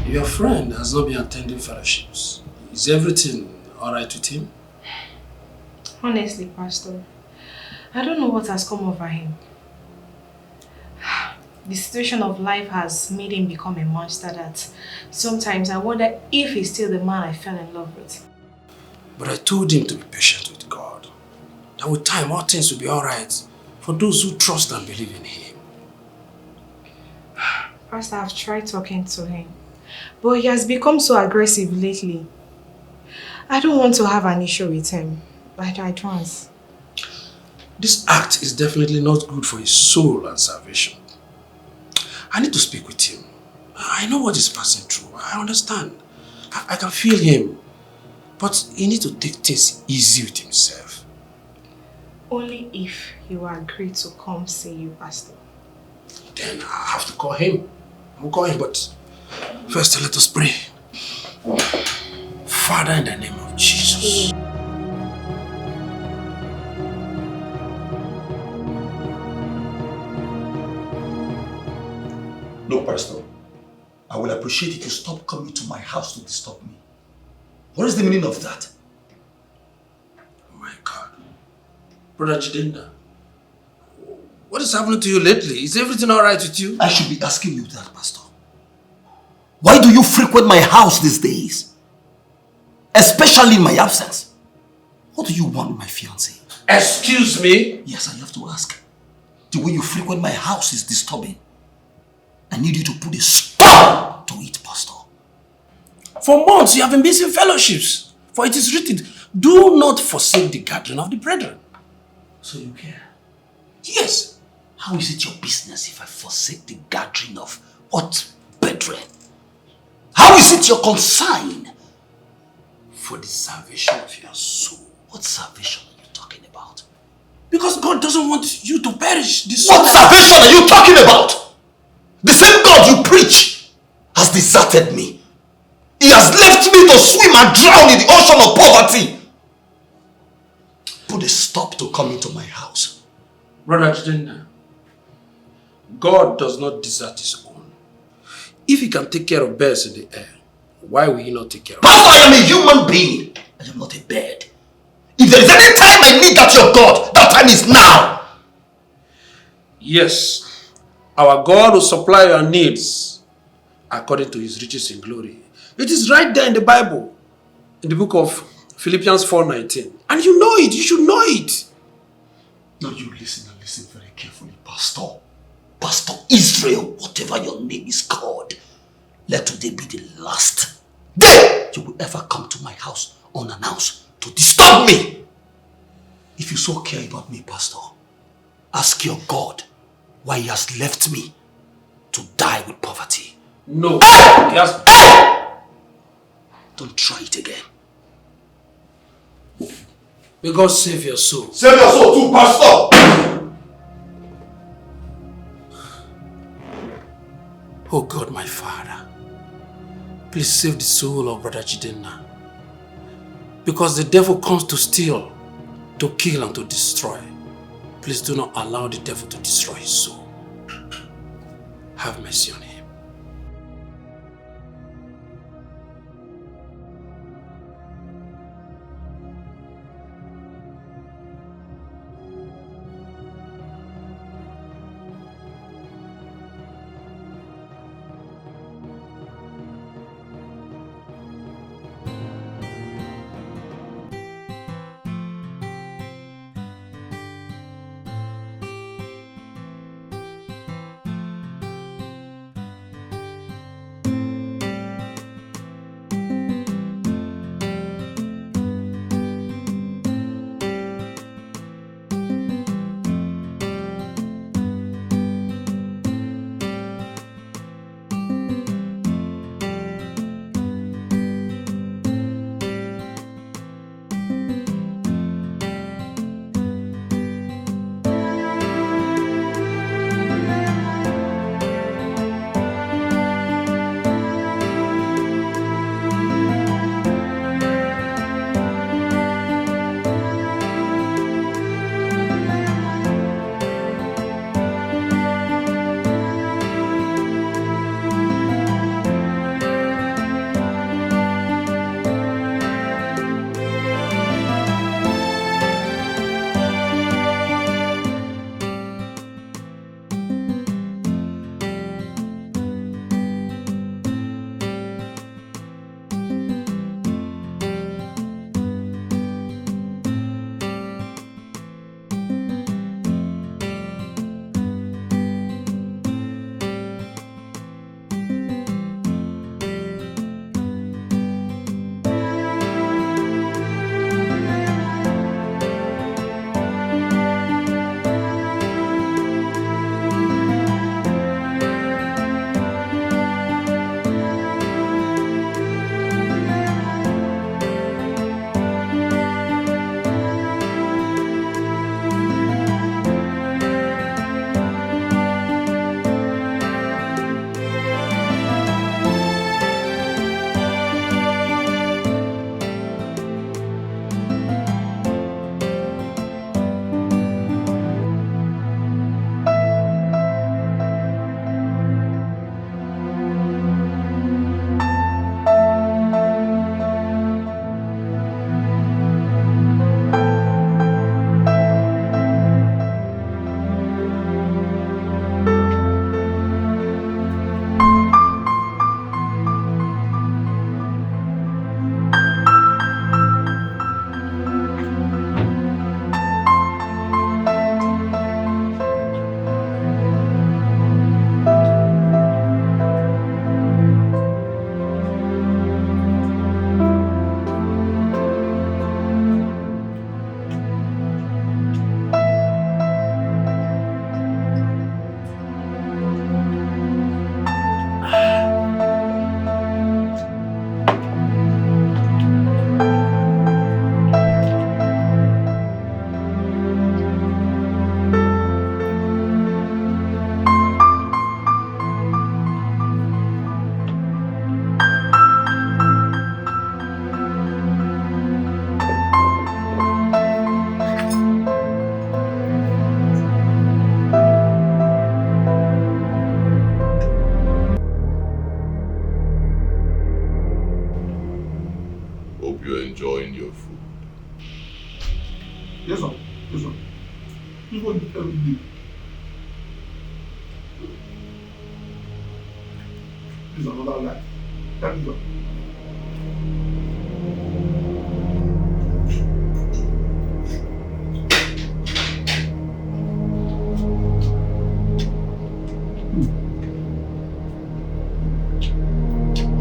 Your friend has not been attending fellowships. Is everything alright with him? Honestly, Pastor, I don't know what has come over him. The situation of life has made him become a monster that sometimes I wonder if he's still the man I fell in love with. But I told him to be patient with God. That with time all things will be alright for those who trust and believe in him. Pastor, I've tried talking to him, but he has become so aggressive lately. I don't want to have an issue with him. I don't. This act is definitely not good for his soul and salvation. I need to speak with him. I know what he's passing through. I understand. I can feel him. But he needs to take things easy with himself. Only if he will agree to come see you, Pastor. Then I have to call him. I'll call him, but first let us pray. Father, in the name of Jesus. No, Pastor. I will appreciate if you stop coming to my house to disturb me. What is the meaning of that? Oh my God. Brother Jidenda, what is happening to you lately? Is everything alright with you? I should be asking you that, Pastor. Why do you frequent my house these days? Especially in my absence. What do you want with my fiancé? Excuse me? Yes, I have to ask. The way you frequent my house is disturbing. I need you to put a stop to it, Pastor. For months you have been missing fellowships. For it is written, do not forsake the gathering of the brethren. So you care? Yes. How is it your business if I forsake the gathering of what brethren? How is it your concern? For the salvation of your soul. What salvation are you talking about? Because God doesn't want you to perish. What salvation are you talking about? The same God you preach has deserted me. He has left me to swim and drown in the ocean of poverty. Put a stop to coming to my house. Brother Jidenda, God does not desert his own. If he can take care of birds in the air, why will he not take care of Pastor, I am a human being. I am not a bird. If there is any time I need that your God. That time is now. Yes, our God will supply your needs according to his riches in glory. It is right there in the Bible, in the book of Philippians 4:19. And you know it, you should know it. Now you listen and listen very carefully, Pastor. Pastor Israel, whatever your name is called, let today be the last day you will ever come to my house unannounced to disturb me. If you so care about me, Pastor, ask your God why he has left me to die with poverty. No. Hey! Hey! Don't try it again. May God save your soul. Save your soul too, Pastor! Oh God, my Father, please save the soul of Brother Jidenna. Because the devil comes to steal, to kill and to destroy. Please do not allow the devil to destroy his soul. Have mercy on him. Yes, sir. Yes, sir. This one every day. This is another lie. Thank you, sir.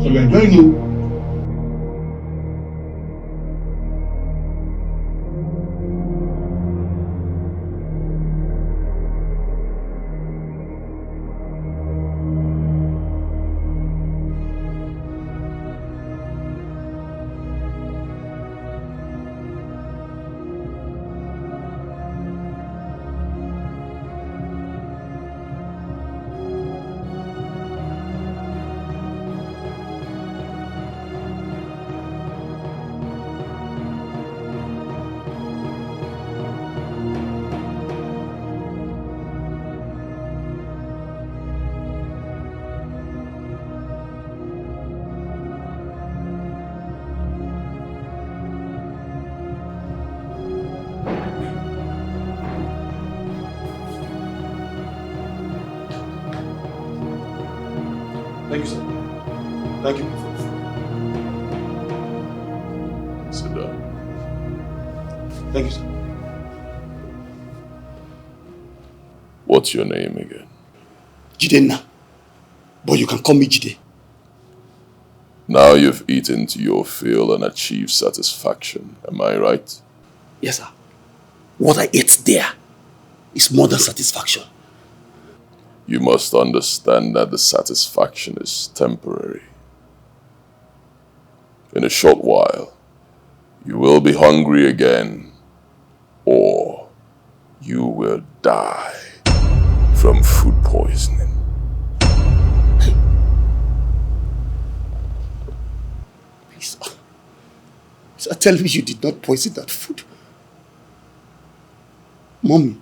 So you're enjoying you. Thank you, sir. Thank you. Sit down. Thank you, sir. What's your name again? Jidenna. But you can call me Jide. Now you've eaten to your fill and achieved satisfaction, am I right? Yes, sir. What I ate there is more than satisfaction. You must understand that the satisfaction is temporary. In a short while, you will be hungry again, or you will die from food poisoning. Please, sir, tell me you did not poison that food. Mommy,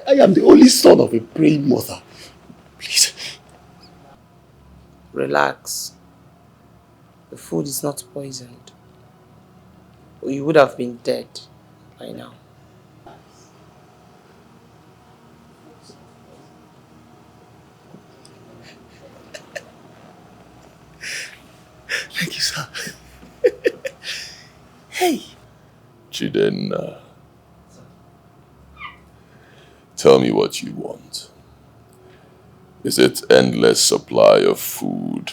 I am the only son of a praying mother. Please. Relax. The food is not poisoned. Or you would have been dead by now. Thank you, sir. Hey. Jidenna, tell me what you want. Is it endless supply of food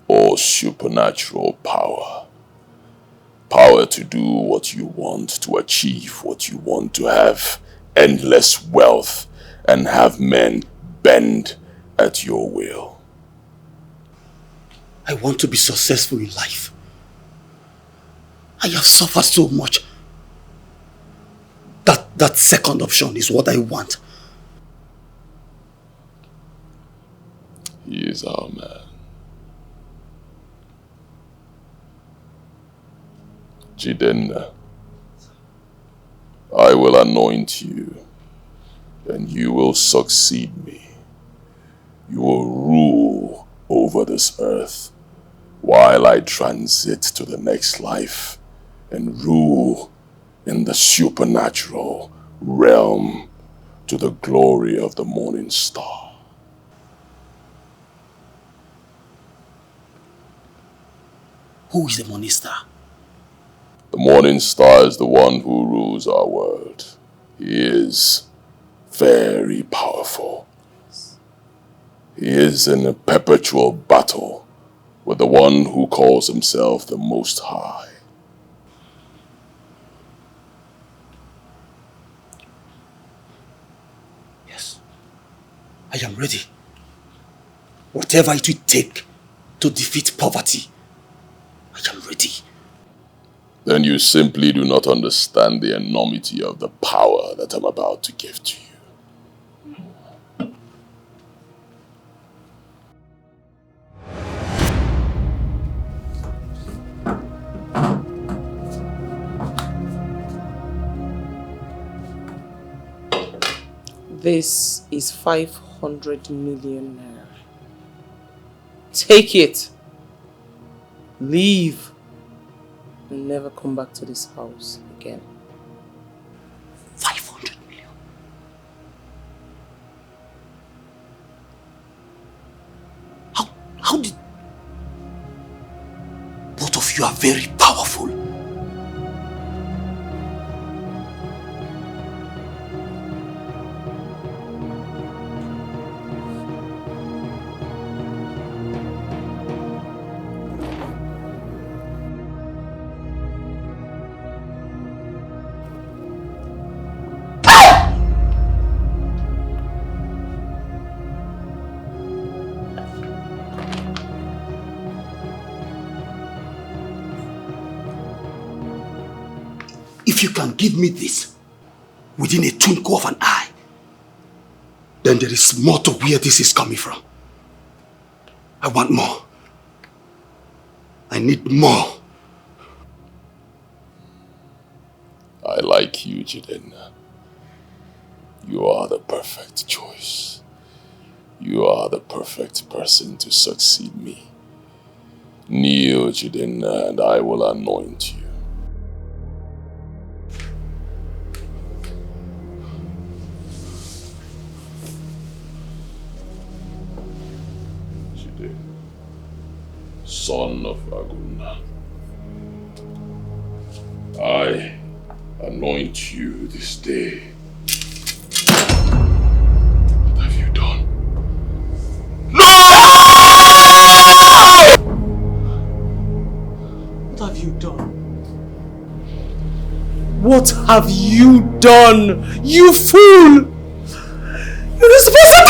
or supernatural power? Power to do what you want, to achieve what you want, to have endless wealth and have men bend at your will. I want to be successful in life. I have suffered so much. That second option is what I want. He is our man. Jidenna, I will anoint you, and you will succeed me. You will rule over this earth while I transit to the next life and rule in the supernatural realm to the glory of the morning star. Who is the morning star? The morning star is the one who rules our world. He is very powerful. He is in a perpetual battle with the one who calls himself the Most High. Yes. I am ready. Whatever it will take to defeat poverty, I am ready. Then you simply do not understand the enormity of the power that I'm about to give to you. This is 500 million naira. Take it. Leave. and never come back to this house again. 500 million. How did... Both of you are very powerful. If you can give me this within a twinkle of an eye, then there is more to where this is coming from. I want more. I need more. I like you, Jiden. You are the perfect choice. You are the perfect person to succeed me. Kneel, Jiden, and I will anoint you. Son of Aguna, I anoint you this day. What have you done? No! What have you done? What have you done? You fool! You're supposed to...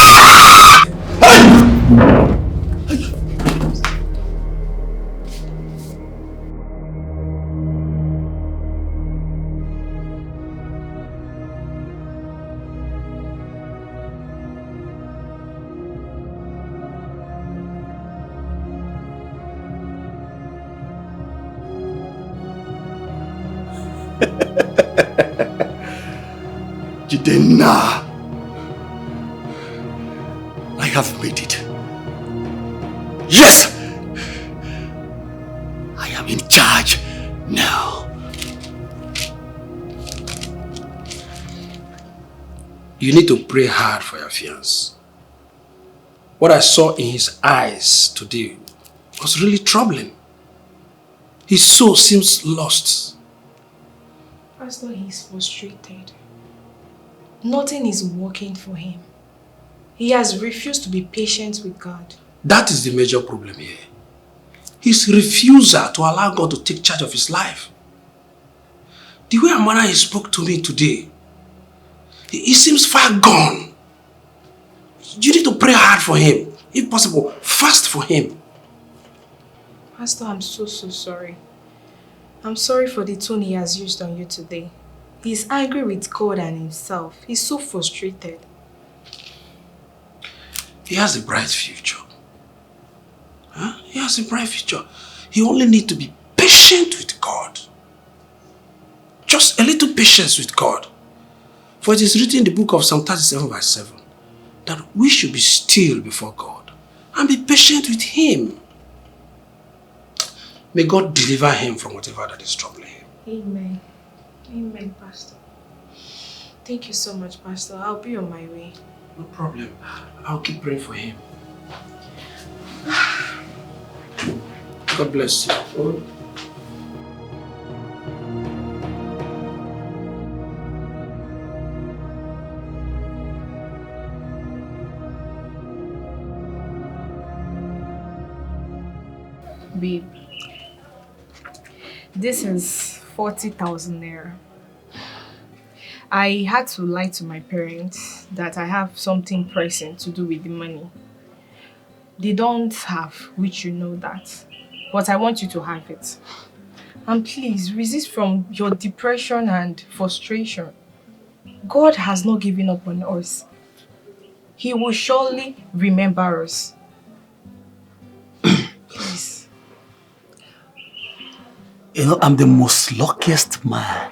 Jidena, I have made it. Yes! I am in charge now. You need to pray hard for your fiancé. What I saw in his eyes today was really troubling. His soul seems lost. Pastor, he's frustrated. Nothing is working for him. He has refused to be patient with God. That is the major problem here. His refusal to allow God to take charge of his life. The way and manner he spoke to me today, he seems far gone. You need to pray hard for him. If possible, fast for him. Pastor, I'm so sorry. I'm sorry for the tone he has used on you today. He's angry with God and himself. He's so frustrated. He has a bright future. Huh? He has a bright future. He only needs to be patient with God. Just a little patience with God. For it is written in the book of Psalm 37 verse 7 that we should be still before God and be patient with Him. May God deliver him from whatever that is troubling him. Amen. Amen, Pastor. Thank you so much, Pastor. I'll be on my way. No problem. I'll keep praying for him. God bless you. Babe, this is 40,000 naira. I had to lie to my parents that I have something pressing to do with the money. They don't have, which you know that. But I want you to have it. And please, resist from your depression and frustration. God has not given up on us. He will surely remember us. Please. You know, I'm the most luckiest man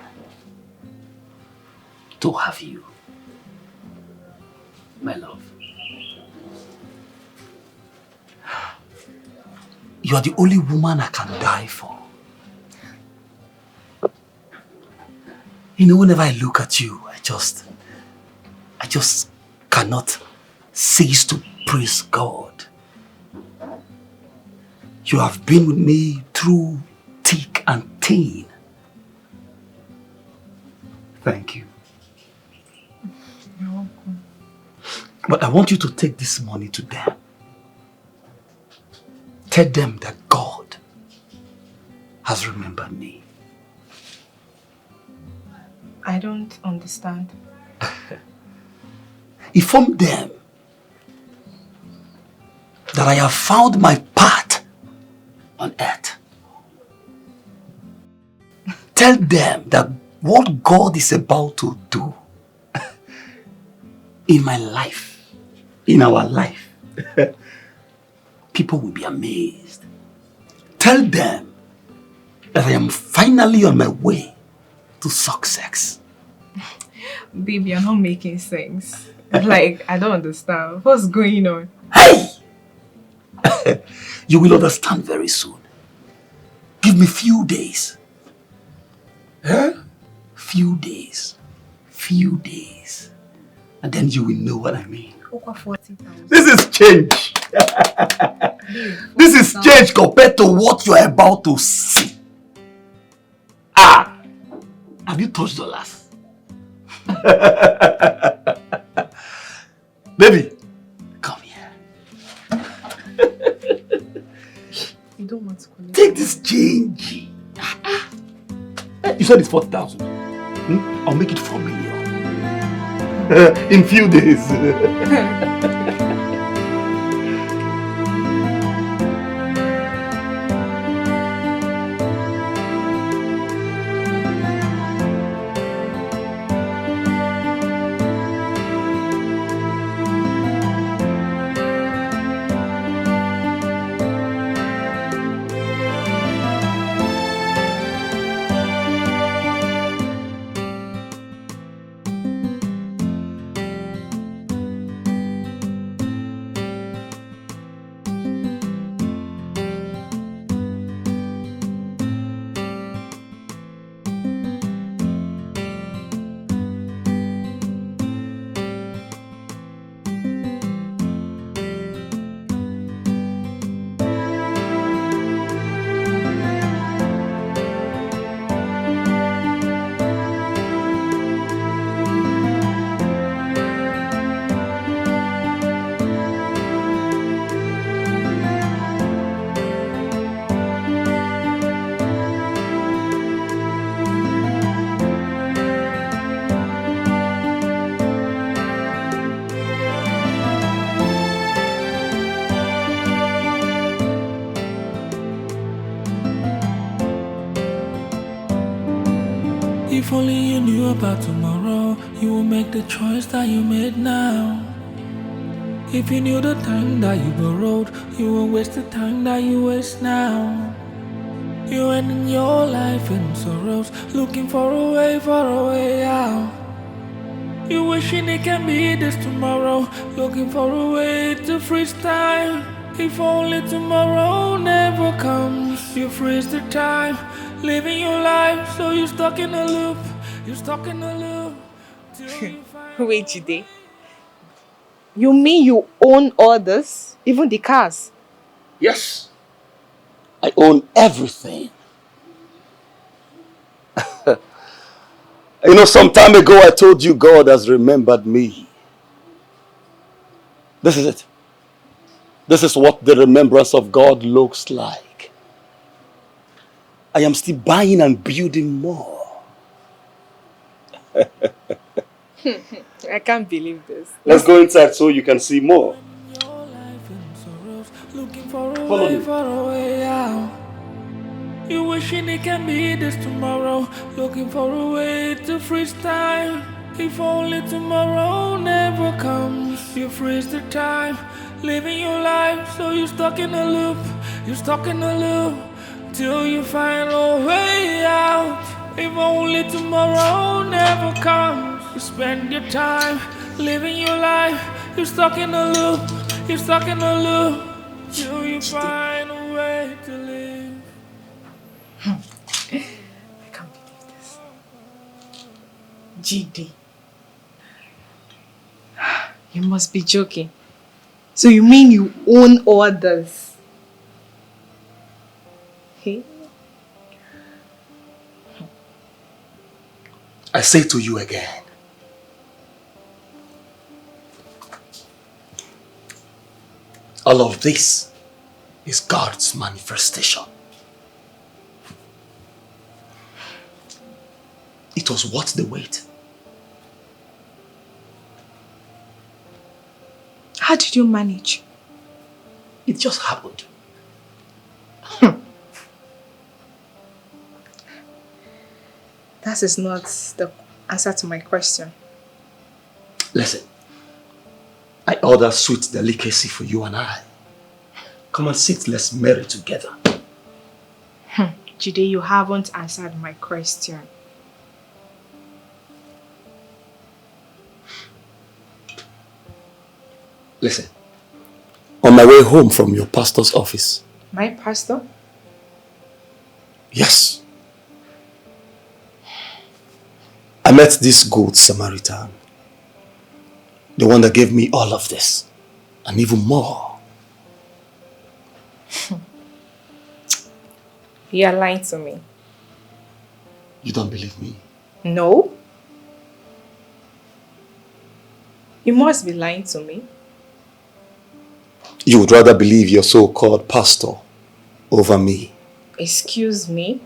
to have you, my love. You are the only woman I can die for. You know, whenever I look at you, I just cannot cease to praise God. You have been with me through thick and thin. Thank you. You're welcome. But I want you to take this money to them. Tell them that God has remembered me. I don't understand. Inform them that I have found my path on earth. Tell them that what God is about to do in my life, in our life, people will be amazed. Tell them that I am finally on my way to success. Baby, you're not making sense. Like, I don't understand. What's going on? Hey! You will understand very soon. Give me few days. Huh? Few days. Few days. And then you will know what I mean. Over 40,000. This is change. This is change compared to what you are about to see. Ah! Have you touched dollars? Baby, come here. You don't want to collect. Take this change. You said it's 40,000. I'll make it 4 million. In few days. If only you knew about tomorrow, you would make the choice that you made now. If you knew the time that you borrowed, you won't waste the time that you waste now. You ending your life in sorrows, looking for a way out. You wishing it can be this tomorrow, looking for a way to freestyle. If only tomorrow never comes, you freeze the time, living your life, so you're stuck in a loop, till you find. Wait, Jide. You mean you own all this? Even the cars? Yes. I own everything. You know, some time ago I told you God has remembered me. This is it. This is what the remembrance of God looks like. I am still buying and building more. I can't believe this. Let's go inside so you can see more. Follow me. You wishing it can be this tomorrow, looking for a way to freestyle. If only tomorrow never comes, you freeze the time, living your life, so you're stuck in a loop, till you find a way out. If only tomorrow never comes, you spend your time living your life, you're stuck in a loop, till you find a way to live. I can't believe this. GD. You must be joking. So you mean you own others? Hey? I say to you again, all of this is God's manifestation. It was worth the wait. How did you manage? It just happened. That is not the answer to my question. Listen, I order sweet delicacy for you and I. Come and sit, let's marry together. Jide, you haven't answered my question. Listen, on my way home from your pastor's office. My pastor? Yes. I met this good Samaritan. The one that gave me all of this. And even more. You are lying to me. You don't believe me? No. You must be lying to me. You would rather believe your so-called pastor over me. Excuse me?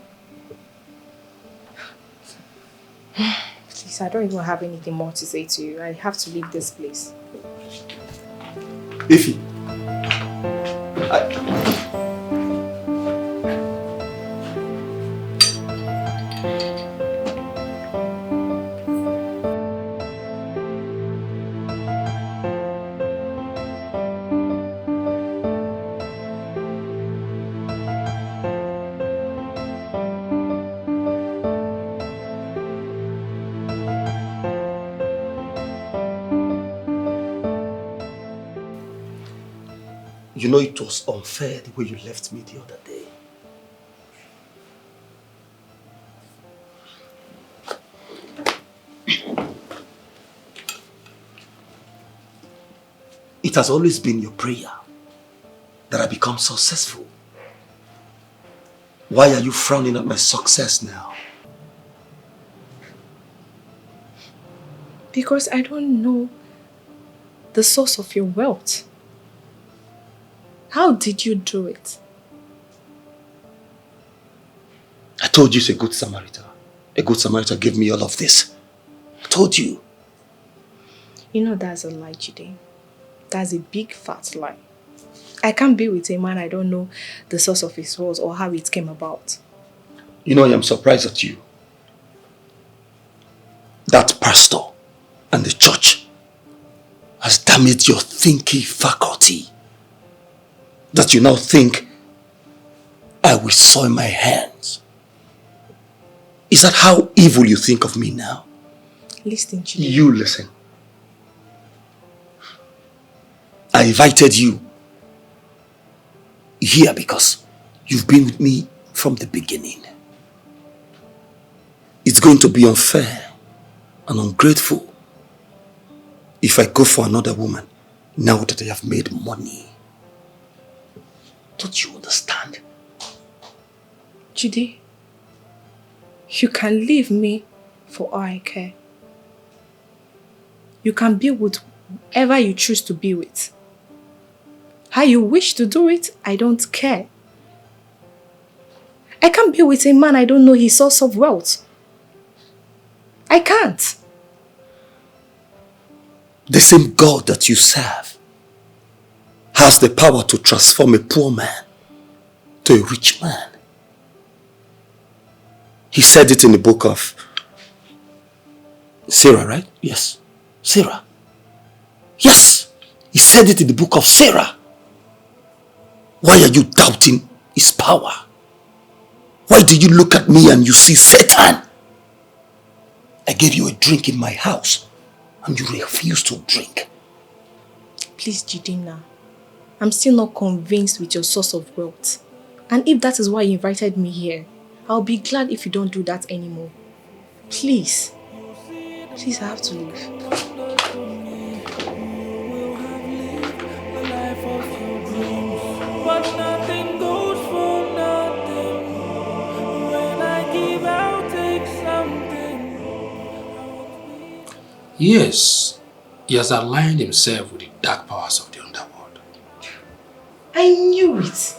Please, I don't even have anything more to say to you. I have to leave this place. Ify. You know it was unfair the way you left me the other day. It has always been your prayer that I become successful. Why are you frowning at my success now? Because I don't know the source of your wealth. How did you do it? I told you it's a good Samaritan. A good Samaritan gave me all of this. I told you. You know that's a lie, Jide. That's a big fat lie. I can't be with a man I don't know the source of his wealth or how it came about. You know, I am surprised at you. That pastor and the church has damaged your thinking faculty. That you now think I will soil my hands. Is that how evil you think of me now? Listen, Jide. You listen. I invited you here because you've been with me from the beginning. It's going to be unfair and ungrateful if I go for another woman now that I have made money. Don't you understand? Jide, you can leave me for all I care. You can be with whoever you choose to be with. How you wish to do it, I don't care. I can't be with a man I don't know his source of wealth. I can't. The same God that you serve has the power to transform a poor man to a rich man. He said it in the book of Sarah, right? Yes. Sarah. Yes. He said it in the book of Sarah. Why are you doubting his power? Why do you look at me and you see Satan? I gave you a drink in my house and you refuse to drink. Please, Jidina, I'm still not convinced with your source of wealth. And if that is why you invited me here, I'll be glad if you don't do that anymore. Please. Please, I have to leave. But nothing goes for nothing. When I give, I'll take something. Yes, he has aligned himself with the dark powers of the underworld. I knew it.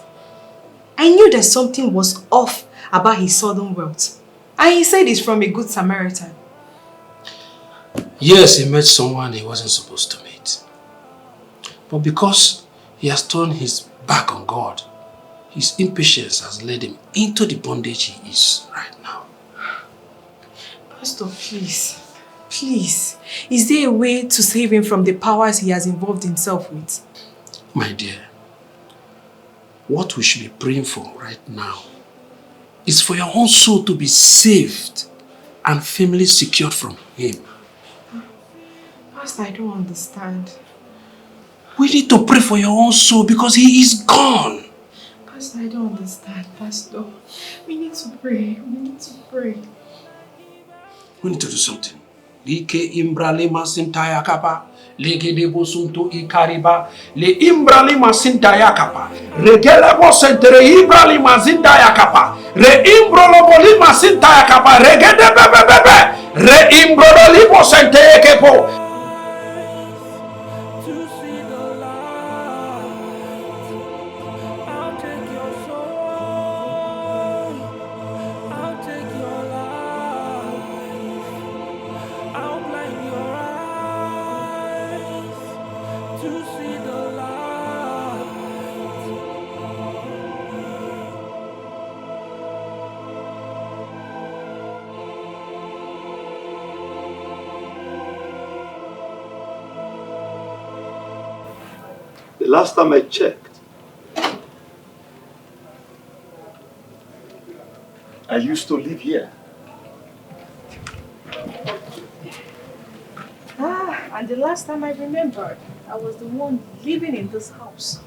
I knew that something was off about his sudden wealth. And he said he's from a good Samaritan. Yes, he met someone he wasn't supposed to meet. But because he has turned his back on God, his impatience has led him into the bondage he is right now. Pastor, please. Please. Is there a way to save him from the powers he has involved himself with? My dear, what we should be praying for right now is for your own soul to be saved and firmly secured from him. Pastor, I don't understand. We need to pray for your own soul because he is gone. Pastor, I don't understand. Pastor, we need to pray. We need to pray. We need to do something. Like imbralima sintaya kapa, lege debo sunto ikariba, le imbralima sintaya kapa, regelebo sentere imbralima sintaya kapa, re imbrolobolima sintaya kapa, regede bebebebe, re imbrololibo senteye kepo. The last time I checked, I used to live here. And the last time I remembered, I was the one living in this house.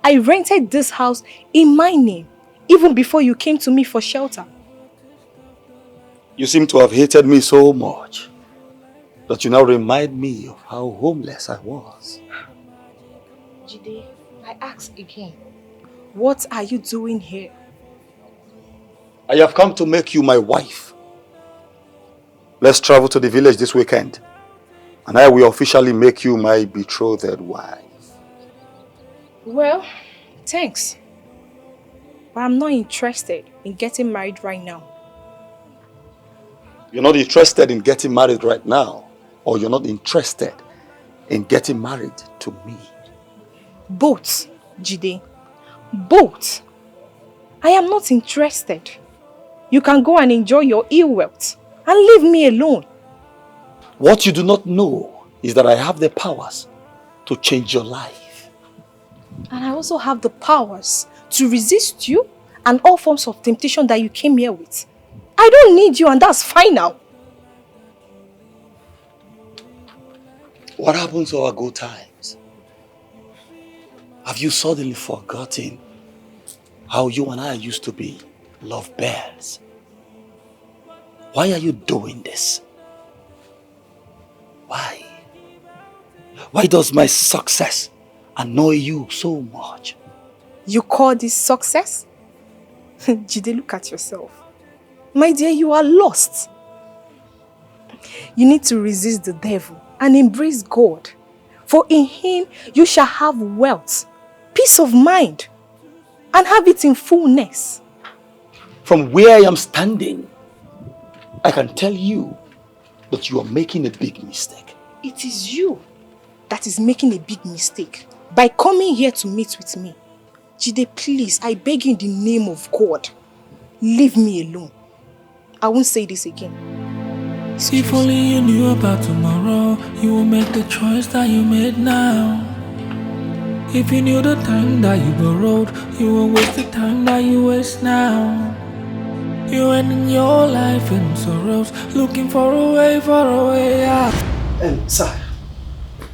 I rented this house in my name, even before you came to me for shelter. You seem to have hated me so much that you now remind me of how homeless I was. Jide, I ask again, what are you doing here? I have come to make you my wife. Let's travel to the village this weekend, and I will officially make you my betrothed wife. Well, thanks. But I'm not interested in getting married right now. You're not interested in getting married right now, or you're not interested in getting married to me? Both, Jide. Both. I am not interested. You can go and enjoy your ill wealth and leave me alone. What you do not know is that I have the powers to change your life. And I also have the powers to resist you and all forms of temptation that you came here with. I don't need you, and that's fine now. What happened to our good times? Have you suddenly forgotten how you and I used to be lovebirds? Why are you doing this? Why? Why does my success annoy you so much? You call this success? Jide, look at yourself. My dear, you are lost. You need to resist the devil and embrace God. For in him you shall have wealth, peace of mind, and have it in fullness. From where I am standing, I can tell you that you are making a big mistake. It is you that is making a big mistake by coming here to meet with me. Jide, please, I beg you in the name of God, leave me alone. I won't say this again. If only you knew about tomorrow, you will make the choice that you made now. If you knew the time that you borrowed, you will waste the time that you waste now. You ending your life in sorrows, looking for a way out. Sir,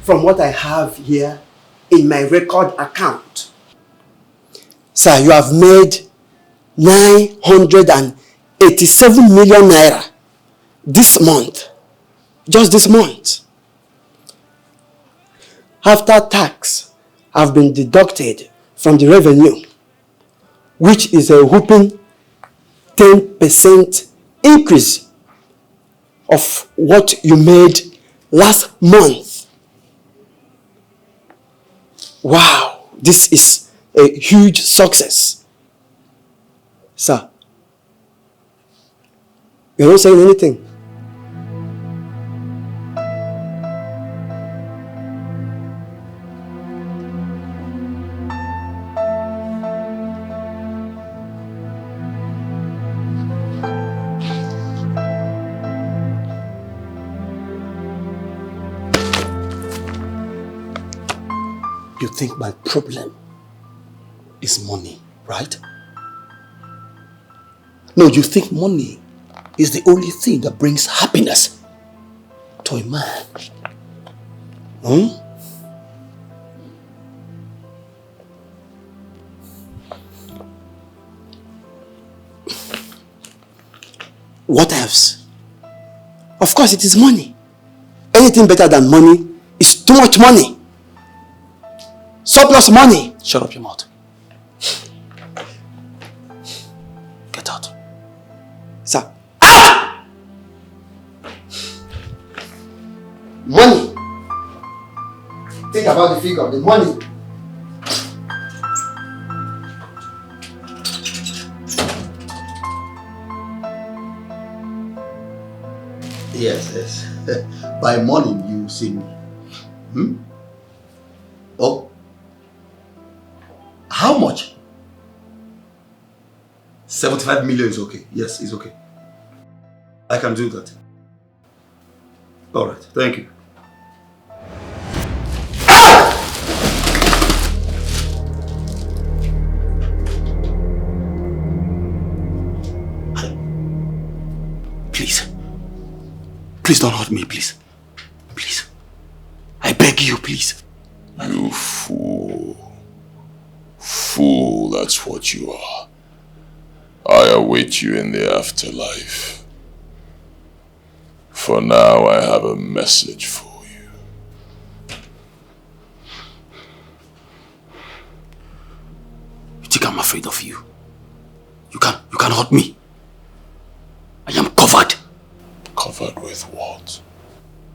from what I have here in my record account, sir, you have made 987 million naira this month. just this month, after tax have been deducted from the revenue, which is a whopping 10% increase of what you made last month. Wow, this is a huge success. Sir, you're not saying anything. You think my problem is money, right? No, you think money is the only thing that brings happiness to a man. What else? Of course it is money. Anything better than money is too much money. Surplus money. Shut up your mouth. Get out. Sir. Money. Think about the figure, the money. Yes. By morning you see me. Oh. How much? 75 million is okay. Yes, it's okay. I can do that. All right, thank you. Please don't hurt me, please. Please. I beg you, please. You fool. Fool, that's what you are. I await you in the afterlife. For now, I have a message for you. You think I'm afraid of you? You can hurt me. I am covered. Covered with what?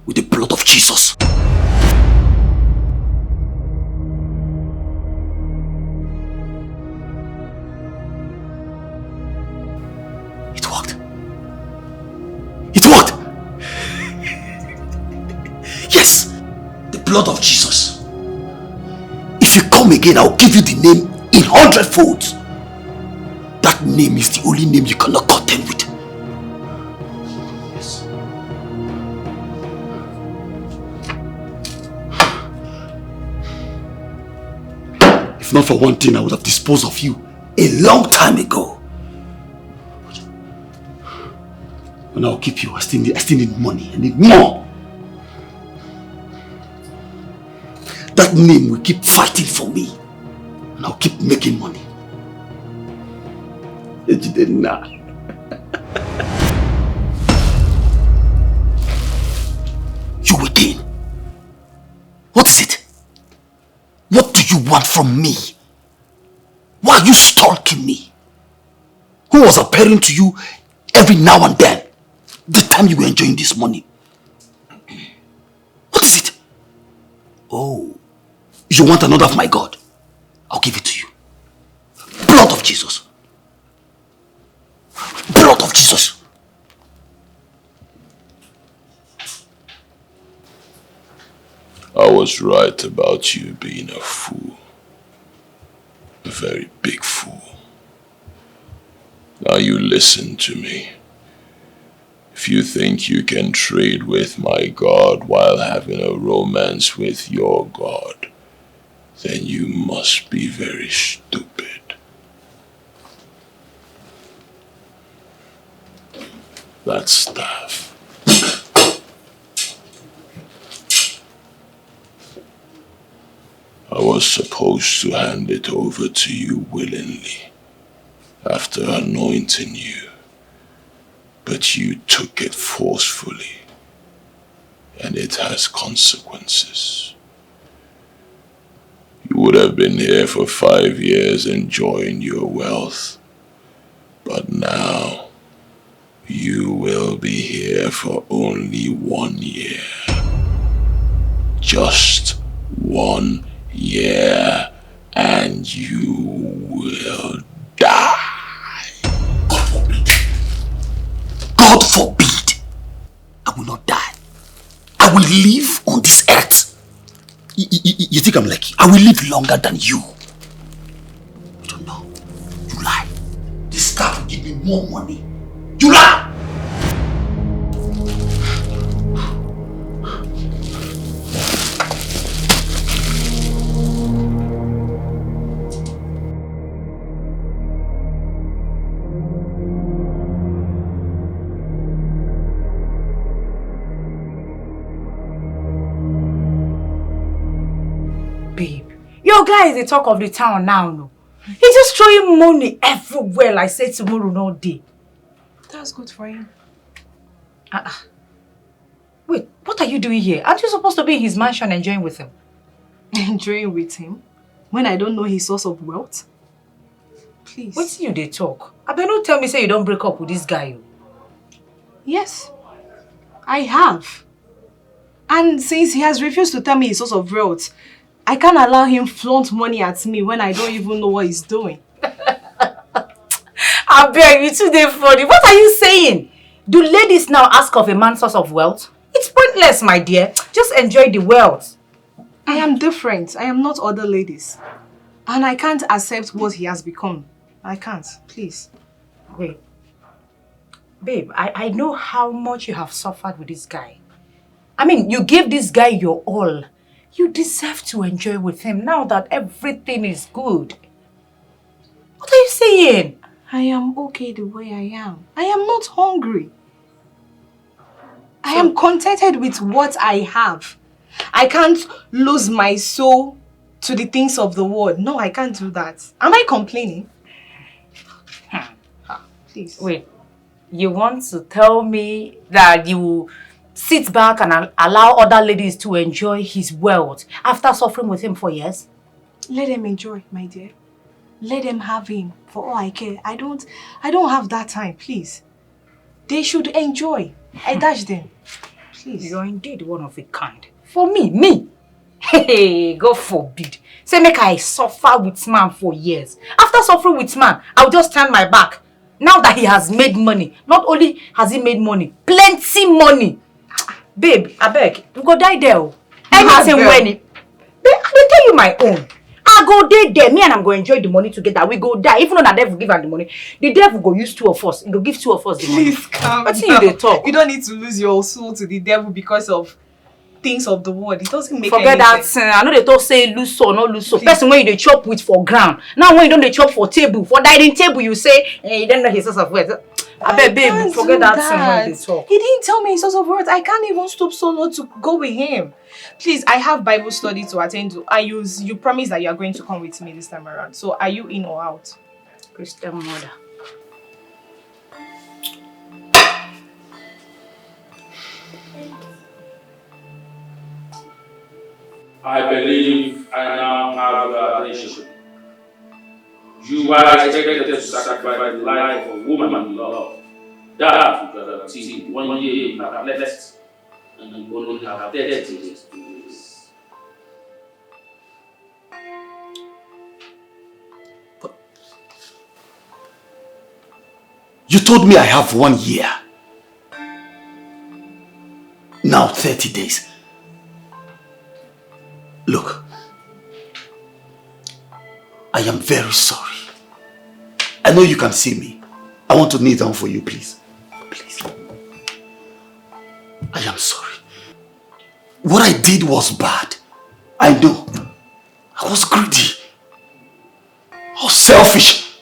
With the blood of Jesus. It worked. It worked! Yes! The blood of Jesus. If you come again, I'll give you the name in 100 folds. That name is the only name you cannot contend with. Yes. If not for one thing, I would have disposed of you a long time ago. And I'll keep you. I still need money. I need more. That name will keep fighting for me. And I'll keep making money. Ejidena. You again. What is it? What do you want from me? Why are you stalking me? Who was appearing to you every now and then? The time you were enjoying this money. What is it? Oh, you want another of my God? I'll give it to you. Blood of Jesus. Blood of Jesus. I was right about you being a fool. A very big fool. Now you listen to me. If you think you can trade with my God while having a romance with your God, then you must be very stupid. That staff. I was supposed to hand it over to you willingly after anointing you, but you took it forcefully. has consequences. You would have been here for 5 years enjoying your wealth, but now you will be here for only 1 year. Just 1 year, and you will die. God forbid. God forbid. I will not die. I will live on this earth. You think I'm lucky? I will live longer than you. You don't know. You lie. This car will give me more money. You lie! Your guy is the talk of the town now, no? He's just throwing money everywhere like say tomorrow no day. That's good for him. Wait, what are you doing here? Aren't you supposed to be in his mansion enjoying with him? Enjoying with him? When I don't know his source of wealth? Please. What's you they talk? I better not tell me say you don't break up with this guy. Yes, I have. And since he has refused to tell me his source of wealth, I can't allow him flaunt money at me when I don't even know what he's doing. I beg you, too damn funny. What are you saying? Do ladies now ask of a man's source of wealth? It's pointless, my dear. Just enjoy the wealth. I am different. I am not other ladies. And I can't accept what he has become. I can't. Please. Wait. Babe, I know how much you have suffered with this guy. I mean, you gave this guy your all. You deserve to enjoy with him now that everything is good. What are you saying? I am okay the way I am. I am not hungry. I am contented with what I have. I can't lose my soul to the things of the world. No, I can't do that. Am I complaining? Please. Wait, you want to tell me that you sit back and allow other ladies to enjoy his wealth after suffering with him for years? Let them enjoy, my dear. Let them have him for all I care. I don't have that time, please. They should enjoy. I dash them. Please. You're indeed one of a kind. For me? Hey, God forbid. Say make I suffer with man for years. After suffering with man, I'll just turn my back. Now that he has made money, not only has he made money, plenty money. Babe, I beg, you go die there. Anything when it. Babe, I will tell you my own. I go there, me and I'm going to enjoy the money together. We go die. Even though the devil give her the money, the devil go use 2 of us. He go give 2 of us the money. Please calm down. You they talk? You don't need to lose your soul to the devil because of things of the world. It doesn't make Forget any sense. I know they talk say lose soul, not lose soul. Person when you dey chop with for ground. Now when you don't dey chop for table, for dining table, you say you don't know his source of wealth. I beg, babe, forget that thing when they talk. He didn't tell me his source of worth. I can't even stoop so low to go with him. Please, I have Bible study to attend to. You promise that you are going to come with me this time around. So are you in or out? Christian mother. I believe I now have your attention. You are expected to sacrifice the life of a woman you love. That you can achieve 1 year you have left, and you only have 30 days to do this. You told me I have 1 year. Now 30 days. Look, I am very sorry. I know you can see me. I want to kneel down for you, please. Please. I am sorry. What I did was bad. I know. I was greedy. I was selfish.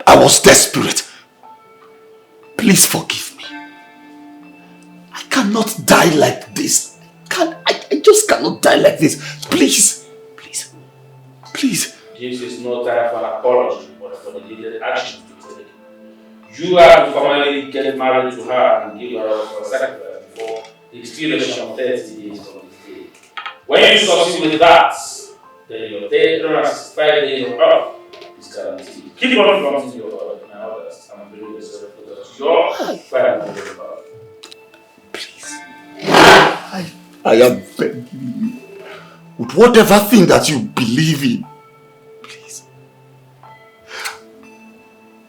I was desperate. Please forgive me. I cannot die like this. I just cannot die like this. Please. Please. Please. This is no time for an apology, but for the needed actions to take. You have to formally get married to her and give her a sacrifice before the expiration of 30 days from this day. When you succeed with that, then your 365 days of earth is guaranteed. Keep on promising your God and others and bring yourself to your final God. Please. I am begging you. With whatever thing that you believe in, please.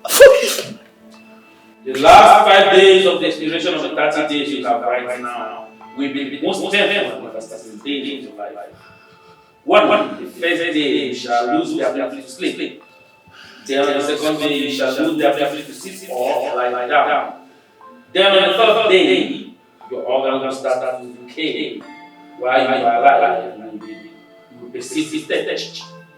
Forgive me. The last 5 days of the expiration of the 30 days you have right now will be the most painful manifestation days of your life. One, the first day you shall lose the ability to sleep. Then on the second day you shall lose the ability to sit or lie down. Then on the third day, your organs will start to decay while you are alive and you will persist death.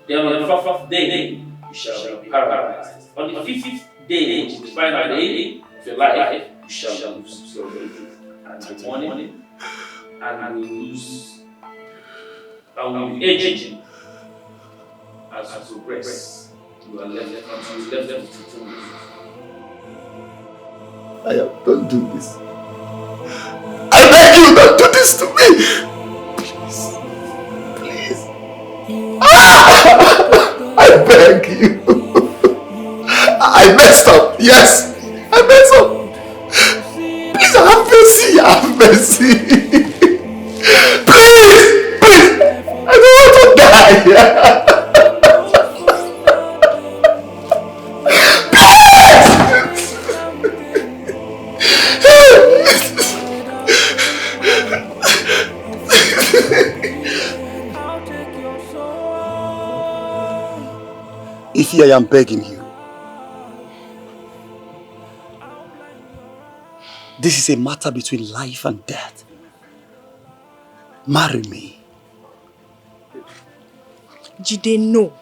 Then on the fourth day, you shall be paralyzed. On the fifth day, which is the final day of your life, you shall lose your ability. And the morning, and you lose, and will be aging as you progress. You are left until you left them to tomb. Don't do this. I beg you, don't do this to me. Please. Please. I beg you. I messed up. Yes. I messed up. Please have mercy. Have mercy. Please. Please. I don't want to die. Ify, I am begging you. This is a matter between life and death. Marry me. Jide, no.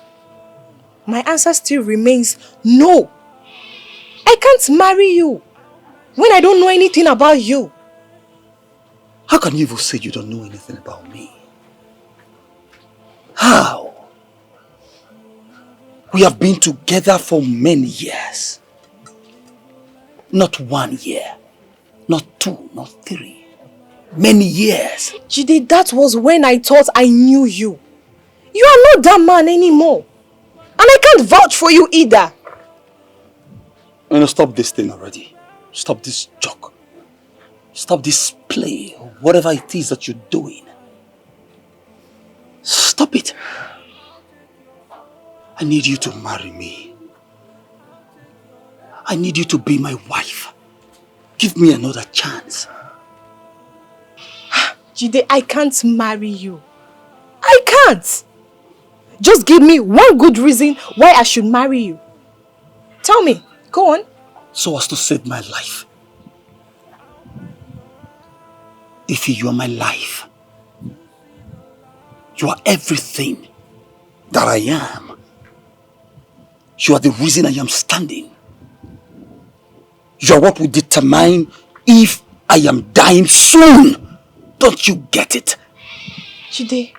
My answer still remains no. I can't marry you when I don't know anything about you. How can you even say you don't know anything about me? How? We have been together for many years. Not 1 year, not 2, not 3. Many years. Jide, that was when I thought I knew you. You are not that man anymore. And I can't vouch for you either. Stop this thing already. Stop this joke. Stop this play, or whatever it is that you're doing. Stop it. I need you to marry me. I need you to be my wife. Give me another chance. Jide, I can't marry you. I can't. Just give me one good reason why I should marry you. Tell me. Go on. So as to save my life. Ify, you are my life. You are everything that I am. You are the reason I am standing. You are what will determine if I am dying soon. Don't you get it? Jide,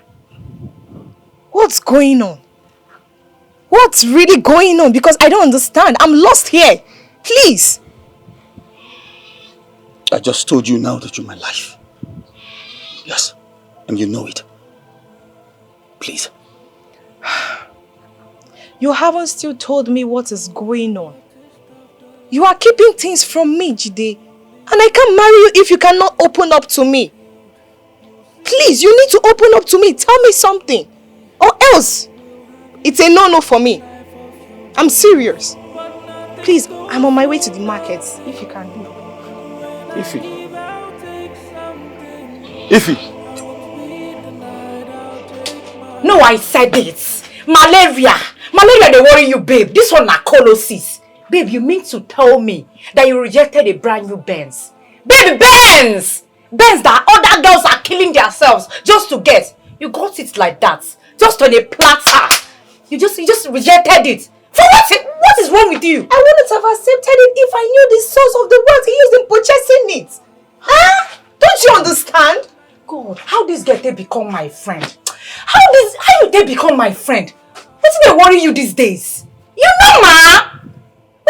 what's going on? What's really going on? Because I don't understand. I'm lost here. Please. I just told you now that you're my life. Yes, and you know it. Please. You haven't still told me what is going on. You are keeping things from me, Jide. And I can't marry you if you cannot open up to me. Please, you need to open up to me. Tell me something. Or else, it's a no-no for me. I'm serious. Please, I'm on my way to the market. If you can do. Ify. Ify. No, I said it. Malaria. Malaria, they worry you, babe. This one na colosis. Babe, you mean to tell me that you rejected a brand new Benz? Baby, Benz! Benz that other girls are killing themselves just to get. You got it like that. Just on a platter. You just rejected it. For what? What is wrong with you? I wouldn't have accepted it if I knew the source of the wealth he used in purchasing it. Huh? Don't you understand? God, how this girl they become my friend? How you they become my friend? What's they worry you these days? You know, ma?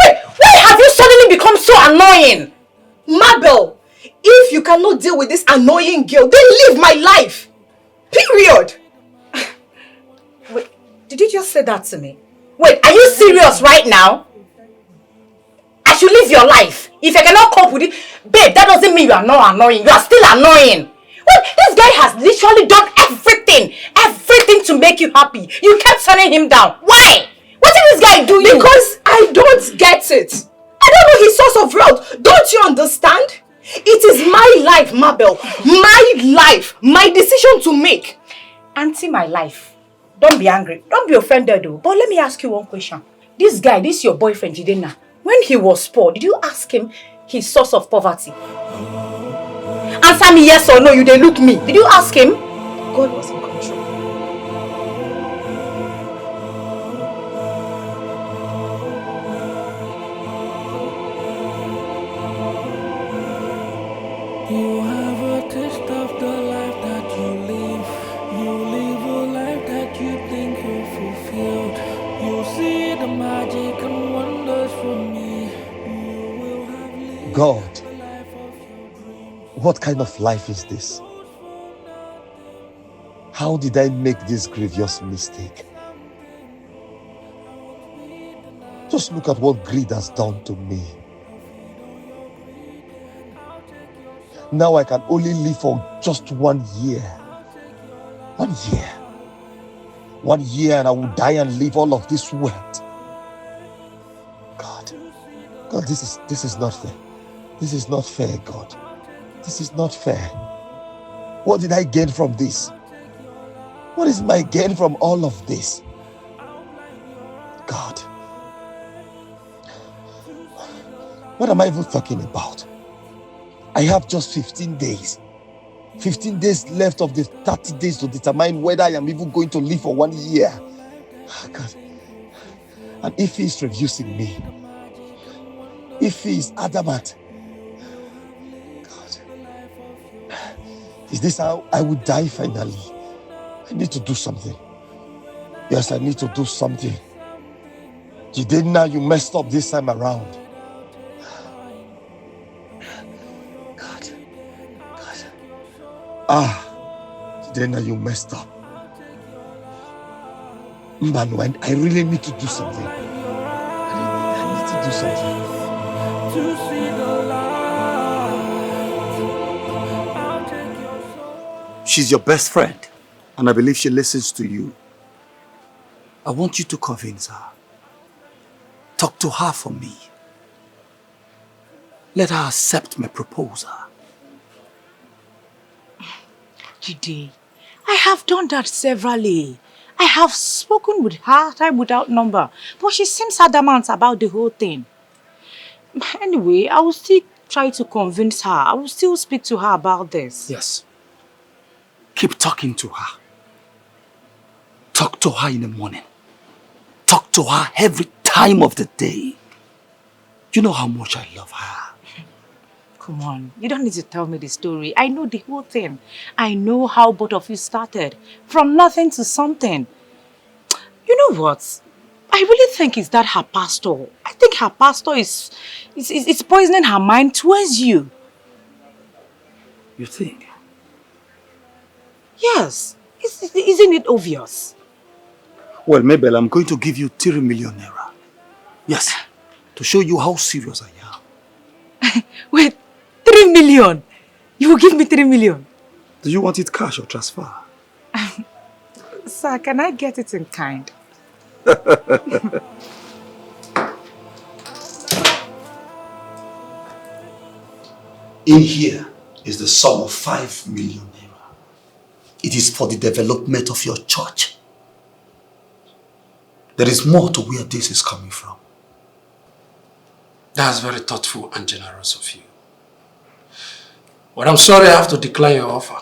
Wait, Why have you suddenly become so annoying? Mabel, if you cannot deal with this annoying girl, then leave my life. Period. Wait, did you just say that to me? Wait, are you serious right now? I should live your life. If I cannot cope with it, babe, that doesn't mean you are not annoying. You are still annoying. Well, this guy has literally done everything to make you happy. You kept turning him down. Why? What did this guy do you? Because I don't get it. I don't know his source of wealth. Don't you understand? It is my life, Mabel. My life. My decision to make. Auntie, my life. Don't be angry. Don't be offended though. But let me ask you one question. This guy, this your boyfriend, Jidena. When he was poor, did you ask him his source of poverty? Answer me yes or no, you didn't look me. Did you ask him? God was in control. You have a taste of the life that you live. You live a life that you think you're fulfilled. You see the magic and wonders from me. You will have lived God, the life of your dreams. what kind of life is this? How did I make this grievous mistake? Just look at what greed has done to me. Now I can only live for just 1 year. 1 year. 1 year and I will die and leave all of this wealth. God, this is not fair. This is not fair, God. This is not fair. What did I gain from this? What is my gain from all of this? God, what am I even talking about? I have just 15 days. 15 days left of the 30 days to determine whether I am even going to live for 1 year. God. And if he is refusing me, if he is adamant, God, is this how I would die finally? I need to do something. Yes, I need to do something. Jidena, you messed up this time around. Jidena, you messed up. Man, I really need to do something. I need to do something. To see the light. I'll take your soul. She's your best friend, and I believe she listens to you. I want you to convince her. Talk to her for me. Let her accept my proposal. Jide, I have done that severally. I have spoken with her time without number, but she seems adamant about the whole thing. Anyway, I will still try to convince her. I will still speak to her about this. Yes. Keep talking to her. Talk to her in the morning. Talk to her every time of the day. You know how much I love her. Come on, you don't need to tell me the story. I know the whole thing. I know how both of you started. From nothing to something. You know what? I really think it's that her pastor. I think her pastor is poisoning her mind towards you. You think? Yes. Isn't it obvious? Well, Mabel, I'm going to give you 3 million naira. Yes, to show you how serious I am. Wait, 3 million? You will give me 3 million? Do you want it cash or transfer? Sir, can I get it in kind? In here is the sum of 5 million naira. It is for the development of your church. There is more to where this is coming from. That's very thoughtful and generous of you. But I'm sorry I have to decline your offer.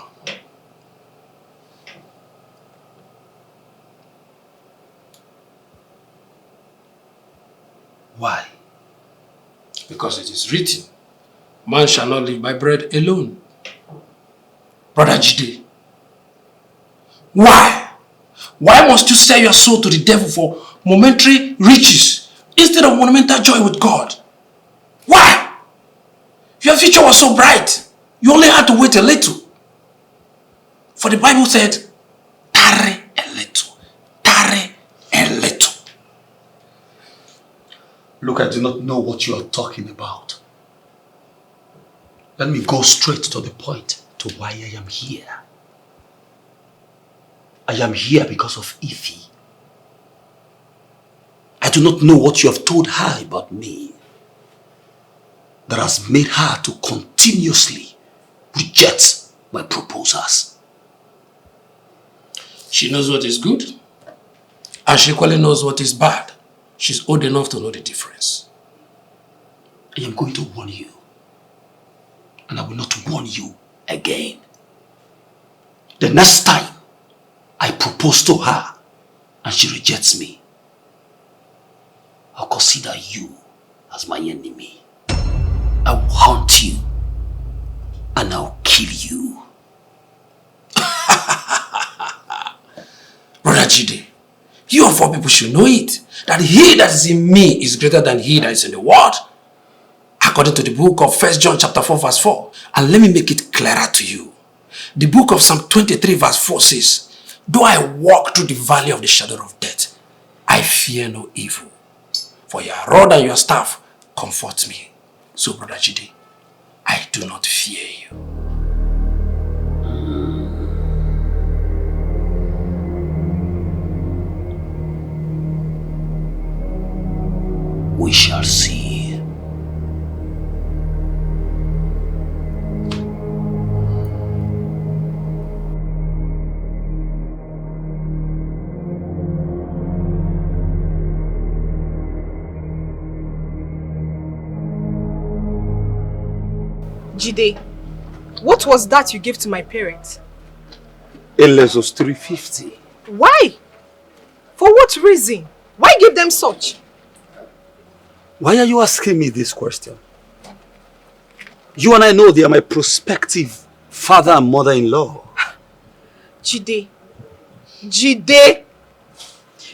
Why? Because it is written, man shall not live by bread alone. Brother Jide, why? Why must you sell your soul to the devil for momentary riches instead of monumental joy with God? Why? Your future was so bright. You only had to wait a little. For the Bible said, tarry a little. Tarry a little. Look, I do not know what you are talking about. Let me go straight to the point to why I am here. I am here because of Ify. I do not know what you have told her about me that has made her to continuously reject my proposals. She knows what is good, and she equally knows what is bad. She's old enough to know the difference. I am going to warn you, and I will not warn you again. The next time I propose to her and she rejects me, I'll consider you as my enemy. I will hunt you and I'll kill you. Brother Jide, you of all people should know it, that he that is in me is greater than he that is in the world. According to the book of 1 John chapter 4 verse 4. And let me make it clearer to you. The book of Psalm 23 verse 4 says, though I walk through the valley of the shadow of death, I fear no evil. For your rod and your staff comfort me. So, Brother Jide, I do not fear you. We shall see. Jide, what was that you gave to my parents? A Lexus 350. Why? For what reason? Why give them such? Why are you asking me this question? You and I know they are my prospective father and mother-in-law. Jide,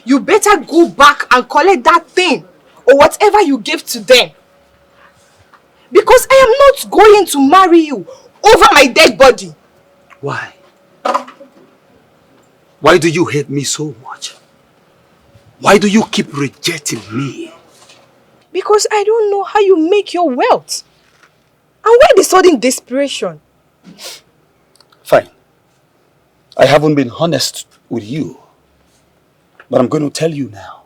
you better go back and collect that thing or whatever you gave to them. Because I am not going to marry you over my dead body. Why? Why do you hate me so much? Why do you keep rejecting me? Because I don't know how you make your wealth. And why the sudden desperation? Fine. I haven't been honest with you. But I'm going to tell you now.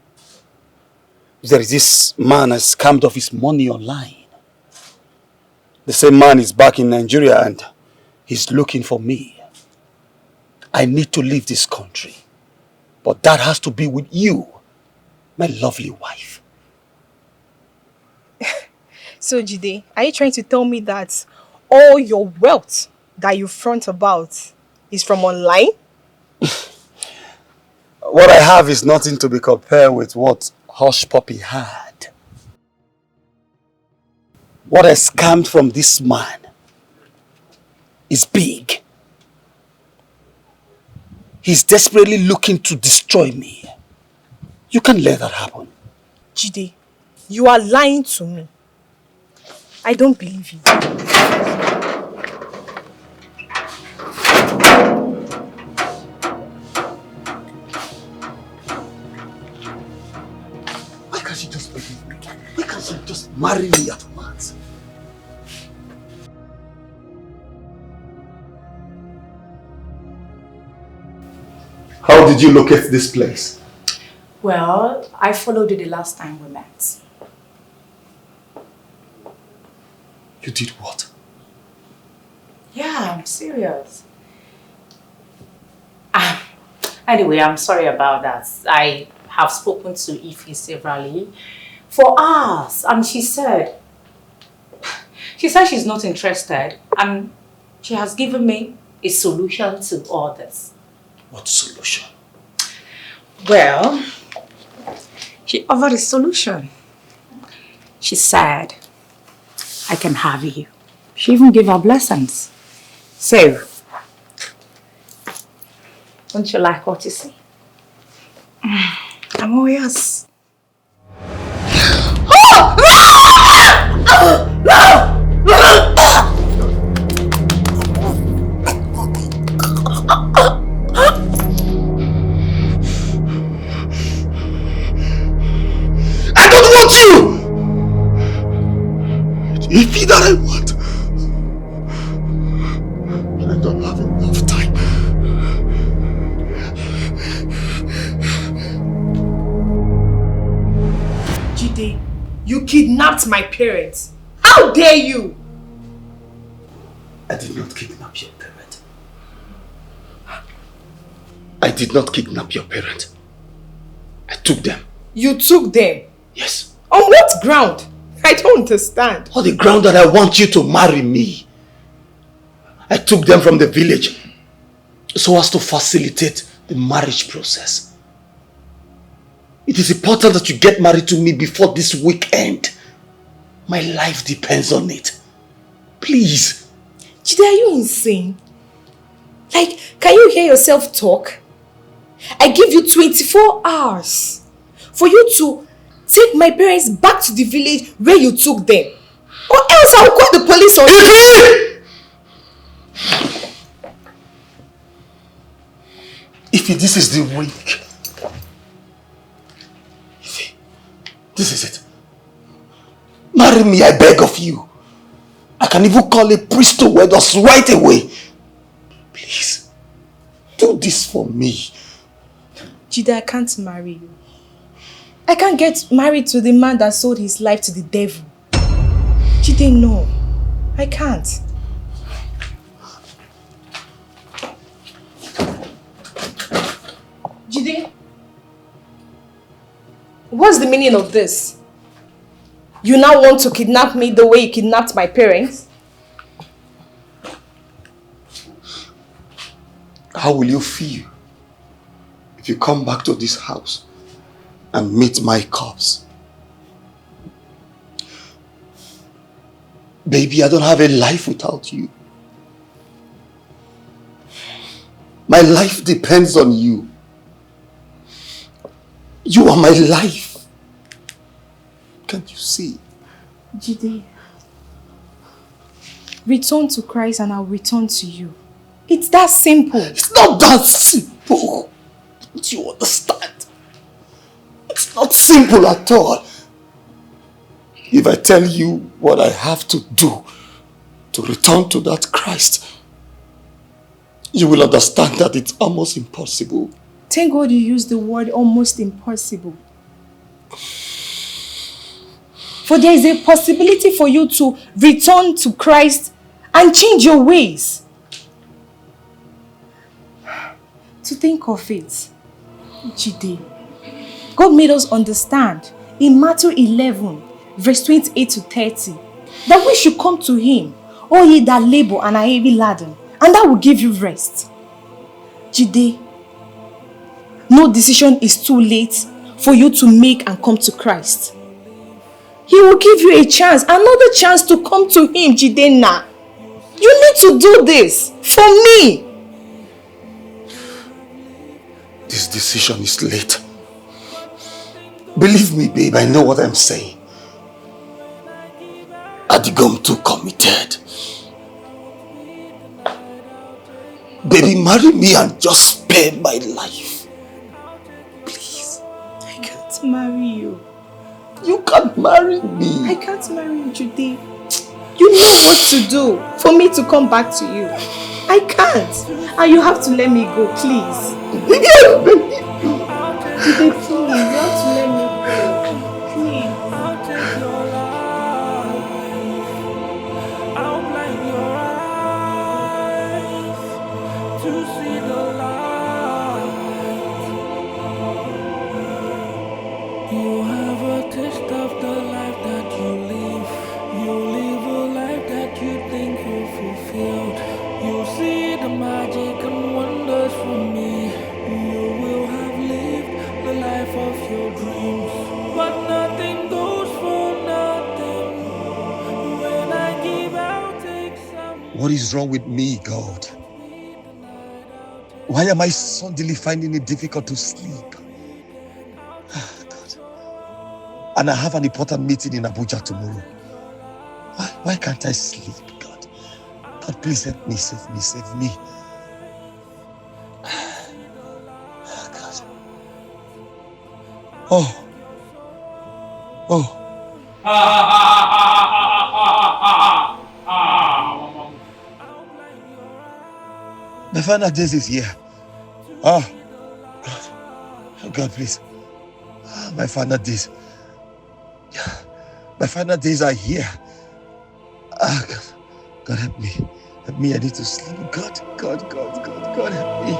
There is this man has scammed off his money online. The same man is back in Nigeria and he's looking for me. I need to leave this country. But that has to be with you, my lovely wife. So Jide, are you trying to tell me that all your wealth that you front about is from online? What I have is nothing to be compared with what Hush Puppy had. What I scammed from this man is big. He's desperately looking to destroy me. You can't let that happen. Jide, you are lying to me. I don't believe you. Why can't she just believe me? Why can't she just marry me at once? How did you locate this place? Well, I followed you the last time we met. You did what? Yeah, I'm serious. Anyway, I'm sorry about that. I have spoken to Ify severally for hours, and she said she's not interested, and she has given me a solution to all this. What solution? Well, she offered a solution. She said, I can have you. She even gave her blessings. So, don't you like what you see? I'm all yours. Oh! have enough time. Jide, you kidnapped my parents. How dare you? I did not kidnap your parent. I did not kidnap your parent. I took them. You took them? Yes. On what ground? I don't understand. On the ground that I want you to marry me. I took them from the village so as to facilitate the marriage process. It is important that you get married to me before this weekend. My life depends on it. Please. Jide, are you insane? Like, can you hear yourself talk? I give you 24 hours for you to take my parents back to the village where you took them. Or else I'll call the police on you. If this is the ring, this is it. Marry me, I beg of you. I can even call a priest to wed us right away. Please, do this for me. Jide, I can't marry you. I can't get married to the man that sold his life to the devil. Jide, no. I can't. Jide, what's the meaning of this? You now want to kidnap me the way you kidnapped my parents? How will you feel if you come back to this house and meet my corpse? Baby, I don't have a life without you. My life depends on you. You are my life. Can't you see? Jide, return to Christ and I'll return to you. It's that simple. It's not that simple. Don't you understand? It's not simple at all. If I tell you what I have to do to return to that Christ, you will understand that it's almost impossible. Thank God you used the word almost impossible. For there is a possibility for you to return to Christ and change your ways. To think of it, Jide, God made us understand in Matthew 11, verse 28 to 30, that we should come to Him, all ye that labor and are heavy laden, and that will give you rest. Jide, no decision is too late for you to make and come to Christ. He will give you a chance, another chance to come to Him, Jide. You need to do this for me. This decision is late. Believe me, babe, I know what I'm saying. Adigom too committed. Baby, marry me and just spare my life. Please. I can't marry you. You can't marry me. I can't marry you, Jide. You know what to do for me to come back to you. I can't. And you have to let me go, please. Jide, please, you have to let me go. Please. I'll blind your eyes to see the light. You have a taste of the life that you live. You live a life that you think you fulfilled. You see the magic and wonders from me. You will have lived the life of your dreams. But nothing goes for nothing. When I give out, take some. What is wrong with me, God? Why am I suddenly finding it difficult to sleep? God. And I have an important meeting in Abuja tomorrow. Why can't I sleep, God? God, please help me, save me, save me. God. Oh. My final days is here. Oh, God. Oh, God, please. My final days. My final days are here. Ah, God. God, help me. Help me, I need to sleep. God, help me.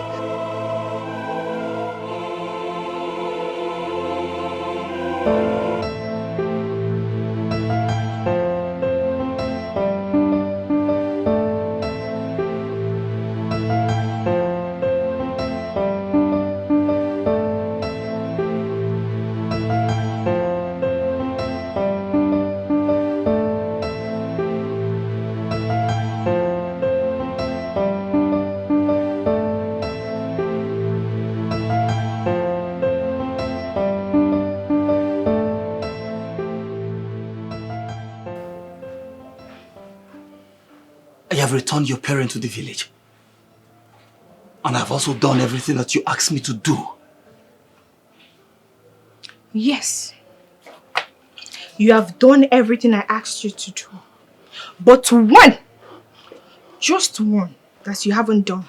I have returned your parent to the village. And I've also done everything that you asked me to do. Yes. You have done everything I asked you to do. But one, just one, that you haven't done.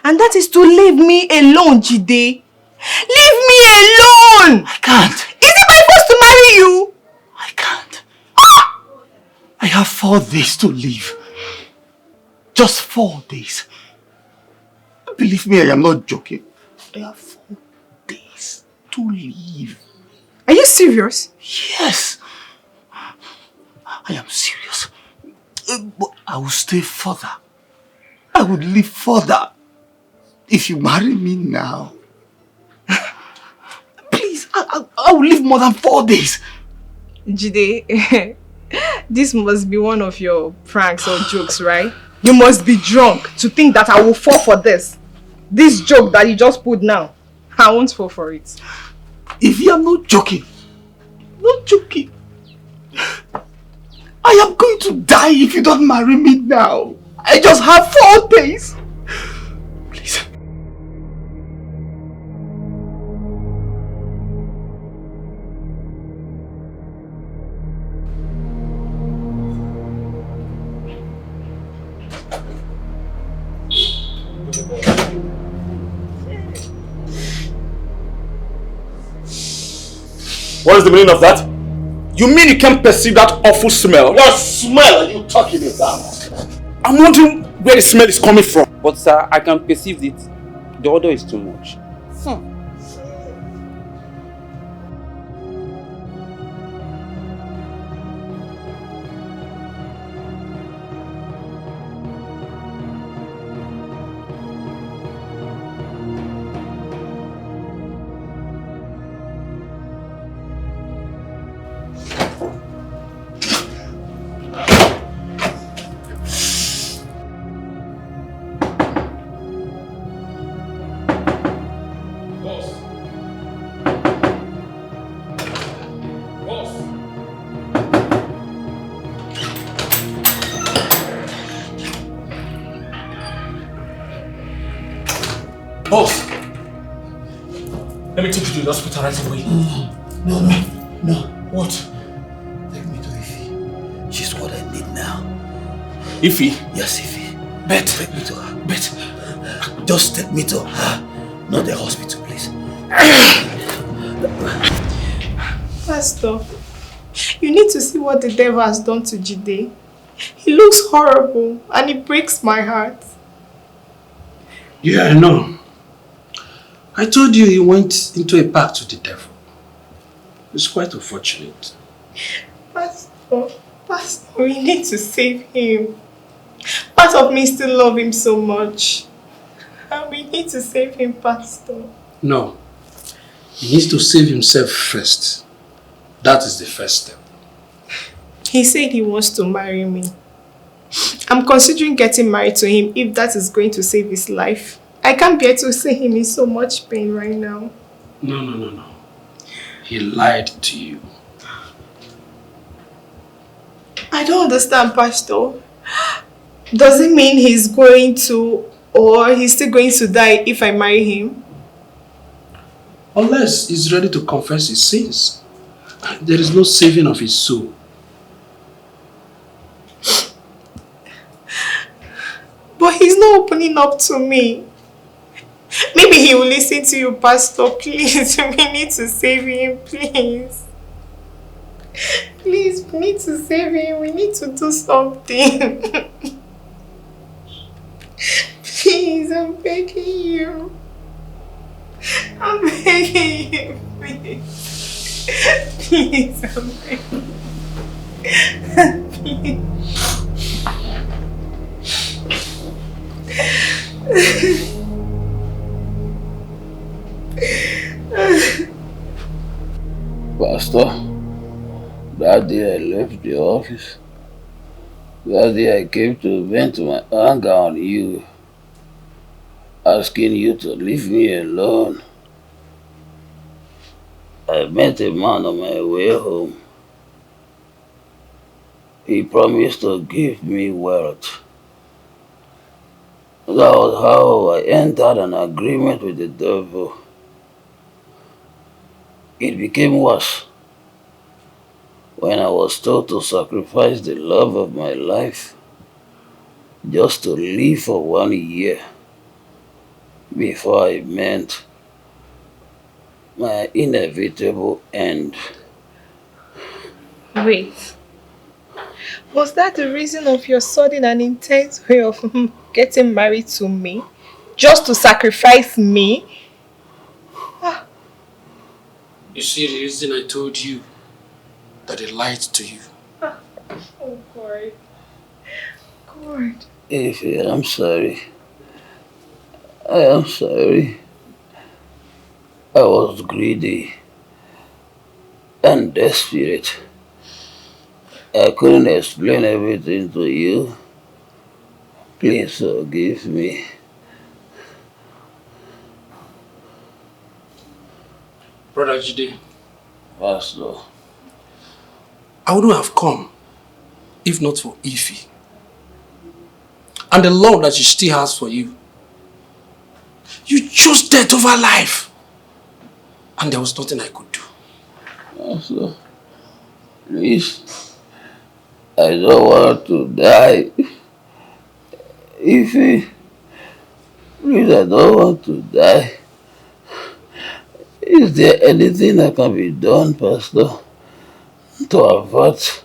And that is to leave me alone, Jide. Leave me alone! I can't. Is it my fault to marry you? I can't. Ah! I have 4 days to leave. Just 4 days. Believe me, I am not joking. I have 4 days to leave. Are you serious? Yes. I am serious. But I will stay further. I would live further. If you marry me now. Please, I will live more than 4 days. Jide, this must be one of your pranks or jokes, right? You must be drunk to think that I will fall for this. This joke that you just put now. I won't fall for it. If you are not joking. Not joking. I am going to die if you don't marry me now. I just have 4 days. Please. What is the meaning of that? You mean you can't perceive that awful smell? What smell are you talking about? I'm wondering where the smell is coming from. But sir, I can perceive it. The odor is too much. Boss! Let me take you to the hospital right away. No. What? Take me to Ify. She's what I need now. Ify? Yes, Ify. Bet. Take me to her. Bet. Just take me to her. Not the hospital, please. Pastor, you need to see what the devil has done to Jide. He looks horrible and it breaks my heart. Yeah, I know. I told you he went into a pact with the devil. It's quite unfortunate. Pastor, we need to save him. Part of me still love him so much. And we need to save him, Pastor. No. He needs to save himself first. That is the first step. He said he wants to marry me. I'm considering getting married to him if that is going to save his life. I can't bear to see him in so much pain right now. No. He lied to you. I don't understand, Pastor. Does it mean he's going to, or he's still going to die if I marry him? Unless he's ready to confess his sins. There is no saving of his soul. But he's not opening up to me. Maybe he will listen to you, Pastor. Please, we need to save him, please. Please, we need to save him. We need to do something. Please, I'm begging you. I'm begging you, please. Please, I'm begging you. Pastor, that day I left the office. That day I came to vent my anger on you, asking you to leave me alone. I met a man on my way home. He promised to give me wealth. That was how I entered an agreement with the devil. It became worse when I was told to sacrifice the love of my life just to live for 1 year before I met my inevitable end. Wait. Was that the reason of your sudden and intense way of getting married to me? Just to sacrifice me? You see the reason I told you that he lied to you. Oh God. God. Ify, I'm sorry. I am sorry. I was greedy and desperate. I couldn't explain everything to you. Please forgive me. Brother Jide, Pastor, I wouldn't have come if not for Ify and the love that she still has for you. You chose death over life, and there was nothing I could do. Pastor, please, I don't want to die. Ify, please, I don't want to die. Is there anything that can be done, Pastor, to avert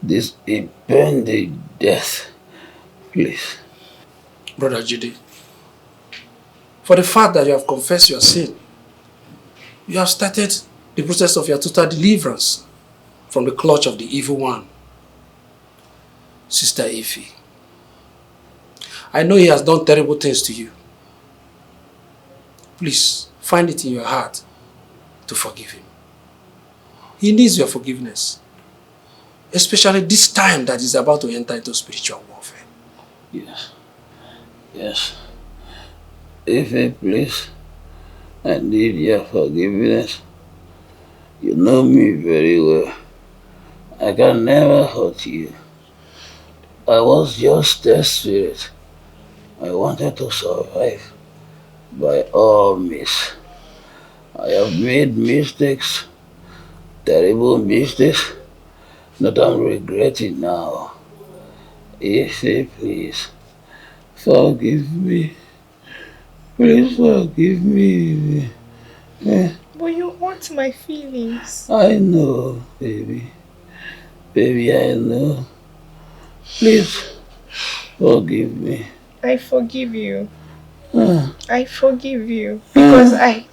this impending death? Please. Brother Jide, for the fact that you have confessed your sin, you have started the process of your total deliverance from the clutch of the evil one. Sister Ify, I know he has done terrible things to you. Please, find it in your heart to forgive him. He needs your forgiveness, especially this time that he's about to enter into spiritual warfare. Yes. Yes. Ify, please, I need your forgiveness. You know me very well. I can never hurt you. I was just desperate. I wanted to survive by all means. I have made mistakes, terrible mistakes, that I'm regretting now. Ify, please, forgive me. Please forgive me. But you hurt my feelings. I know, baby. Baby, I know. Please forgive me. I forgive you. I forgive you because I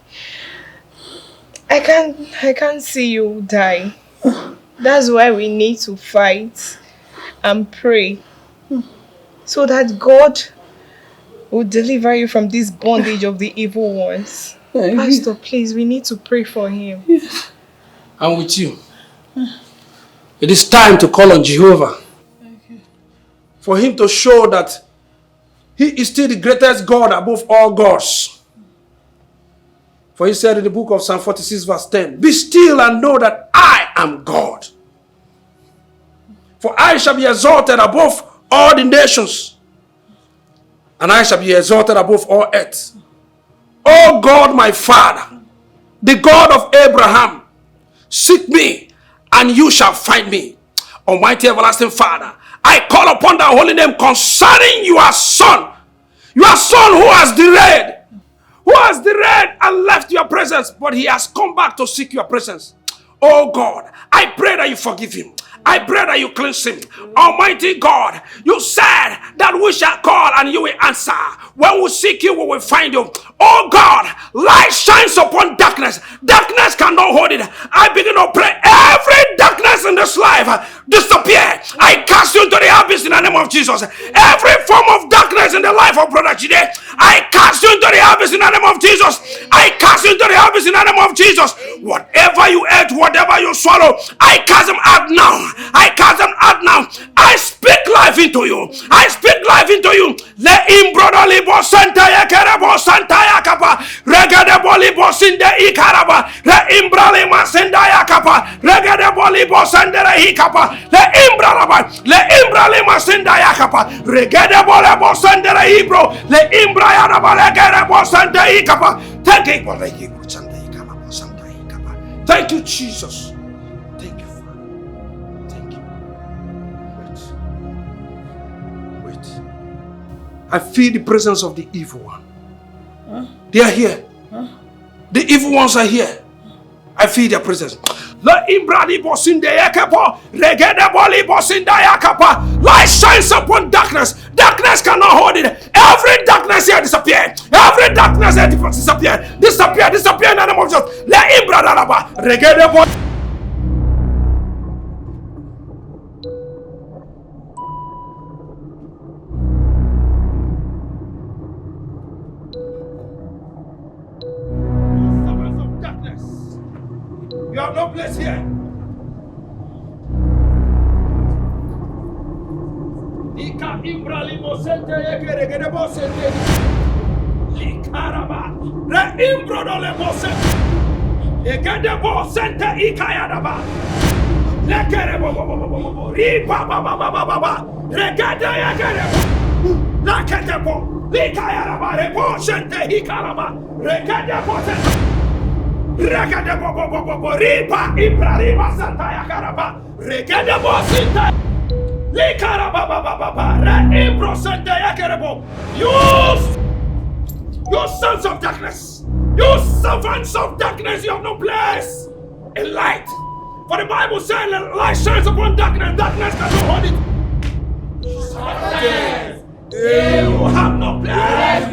can't see you die. That's why we need to fight and pray so that God will deliver you from this bondage of the evil ones. Pastor, please, we need to pray for him. Yes. I'm with you. It is time to call on Jehovah for him to show that he is still the greatest God above all gods. For he said in the book of Psalm 46 verse 10, "Be still and know that I am God. For I shall be exalted above all the nations, and I shall be exalted above all earth. O God, my Father, the God of Abraham, seek me, and you shall find me. Almighty everlasting Father, I call upon thy holy name concerning your son, Your son who has delayed and left your presence, but he has come back to seek your presence. Oh God, I pray that you forgive him. I pray that you cleanse him. Almighty God, you said that we shall call and you will answer. When we seek you, we will find you. Oh God, light shines upon darkness. Darkness cannot hold it. I begin to pray. Every darkness in this life disappear. I cast you into the abyss in the name of Jesus. Every form of darkness in the life of Brother Jide, I cast you into the abyss in the name of Jesus. I cast you into the abyss in the name of Jesus. Whatever you ate, whatever you swallow, I cast them out now. I cast them out now. I speak life into you. I speak life into you. Let him brotherly bosantaya kerebo santaya kapa. Regade boli bosinde ikaraba. Let him brale masendaya kapa. Regade boli bosandere ikapa. Let him bralaba. Let him brale masendaya kapa. Regade bole bosandere ibro. Let him brayana balegere bosande ikapa. Thank you for the Thank you, Jesus. Thank you, Father. Thank you. Wait. I feel the presence of the evil one. Huh? They are here. Huh? The evil ones are here. I feel their presence. Light shines upon darkness. Darkness cannot hold it. Every darkness here disappear. Every darkness here disappear. Disappear in the name of Jesus. Let him brother. You have no place here. Ika Ibrahimo sente yekeregede bosente. Likaraba. Re imbrodole bosente. Egede bosente ikayadaba. Lekere bo. Ripa ba. Regede yekere. Lakete bo. Likayadaba re bosente ikaraba. Regede bosente. Regede bo. Ripa Ibrahima santa yakaraba. Regede bosente. You sons of darkness, you servants of darkness, you have no place in light. For the Bible says light shines upon darkness, darkness cannot hold it. You have no place.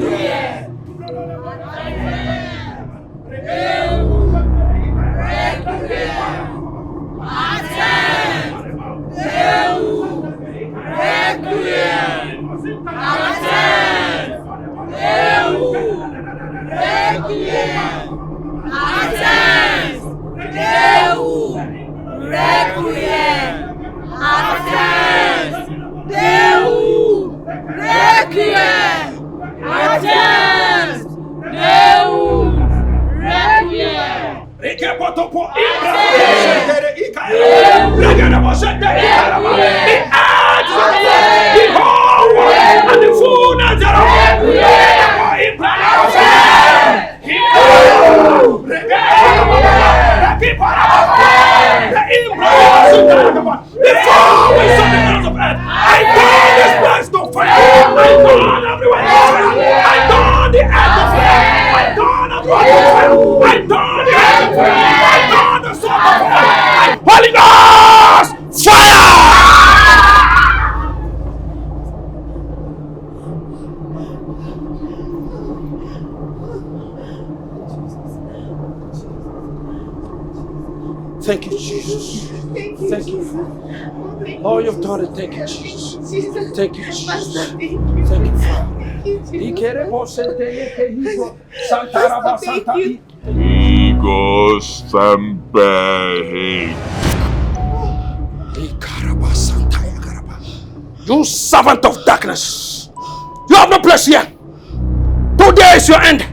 Thank you, Jesus. Thank you. Oh, you've done it. Thank you, Jesus. Thank you, Jesus. Thank you, Father. Ego Sambe. You servant of darkness, you have no place here. Today is your end.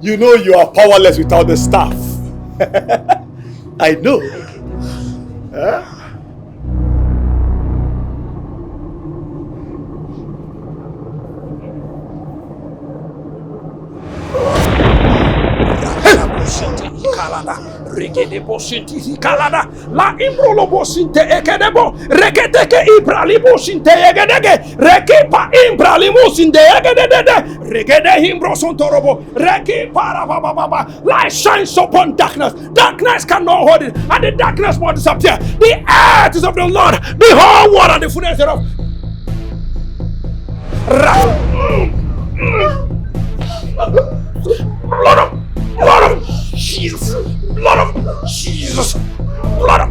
You know you are powerless without the staff. I know. Huh? Regede bosinti hikalada. La imbrolo bosinte ekedebo. Regedeke ibralimo sinte egedege. Rekipa imbralimo sinte egedede. Regede imbro sontorobo. Reki para baba. Light shines upon darkness. Darkness cannot hold it. And the darkness will disappear. The earth is of the Lord. The whole world and the fullness thereof. Blood of Jesus. Blood of Jesus. Blood of...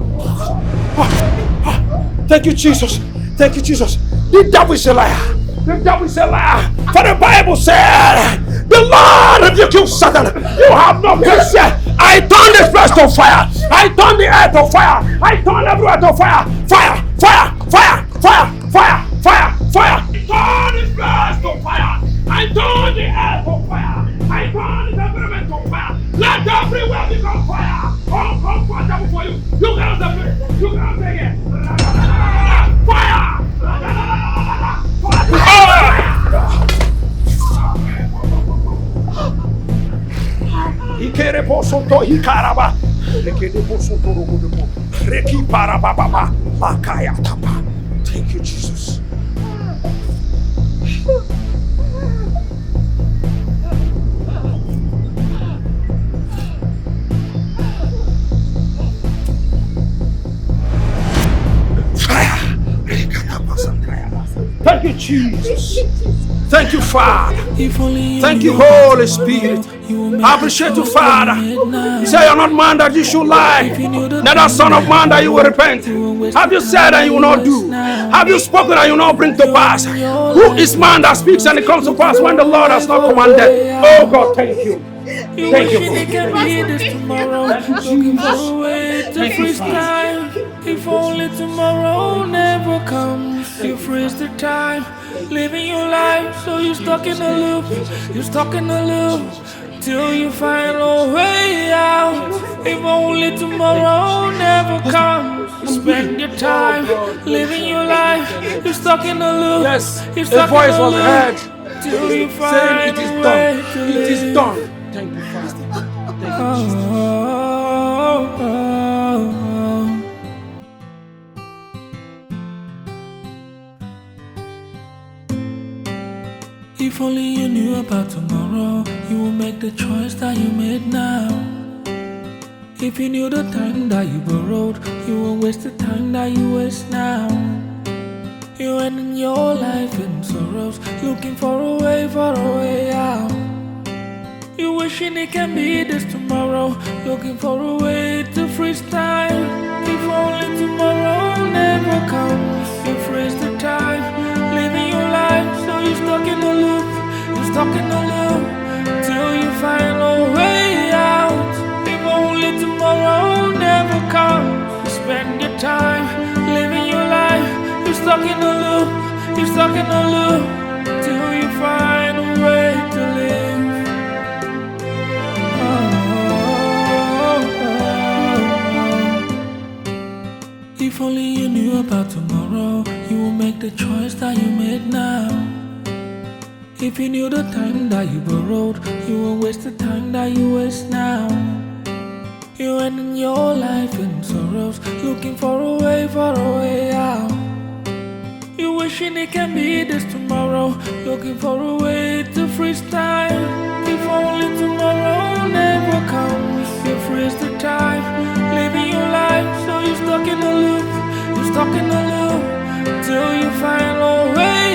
Thank you, Jesus. Thank you, Jesus. The devil is a liar. The devil is a liar. For the Bible said, the Lord rebuke you, Satan. You have no place here. I turn this place to fire. I turn the earth to fire. I turn everywhere to fire. Fire, fire, fire, fire, fire, fire, fire. I turn this place to fire. I turn the earth to fire. I turn the environment to fire. Let everywhere become fire. Uncomfortable for you. You cannot separate. You cannot take it. Fire! Ikere posoto hikaraba. Lekede posoto rogodobo. Reki parababa. Makaya tapa. Thank you, Jesus. Thank you, Jesus. Thank you, Father. Thank you, Holy Spirit. I appreciate you, Father. You say you're not man that you should lie, neither son of man that you will repent. Have you said and you will not do? Have you spoken and you will not bring to pass? Who is man that speaks and it comes to pass when the Lord has not commanded? Oh God, thank you. Thank you. If only tomorrow never comes, you freeze the time, living your life, so you're stuck in a loop, till you find a way out. If only tomorrow never comes, you spend your time, living your life, you're stuck in a loop, yes, the voice was heard, till you find saying a way to live. It is done. Thank you, Father. Thank you, Jesus. If only you knew about tomorrow, you would make the choice that you made now. If you knew the time that you borrowed, you won't waste the time that you waste now. You ending your life in sorrows, looking for a way out. You wishing it can be this tomorrow, looking for a way to freeze time. If only tomorrow never comes, you freeze the time, living your life, so you're stuck in a loop, till you find a way out. If only tomorrow never comes, you spend your time, living your life, you're stuck in a loop, till you find a way to live. If only you knew about tomorrow, you would make the choice that you made now. If you knew the time that you borrowed, you won't waste the time that you waste now. You ending your life in sorrows, looking for a way out. You wishing it can be this tomorrow, looking for a way to freeze time. If only tomorrow never comes, you freeze the time, living your life, so you're stuck in a loop, till you find a way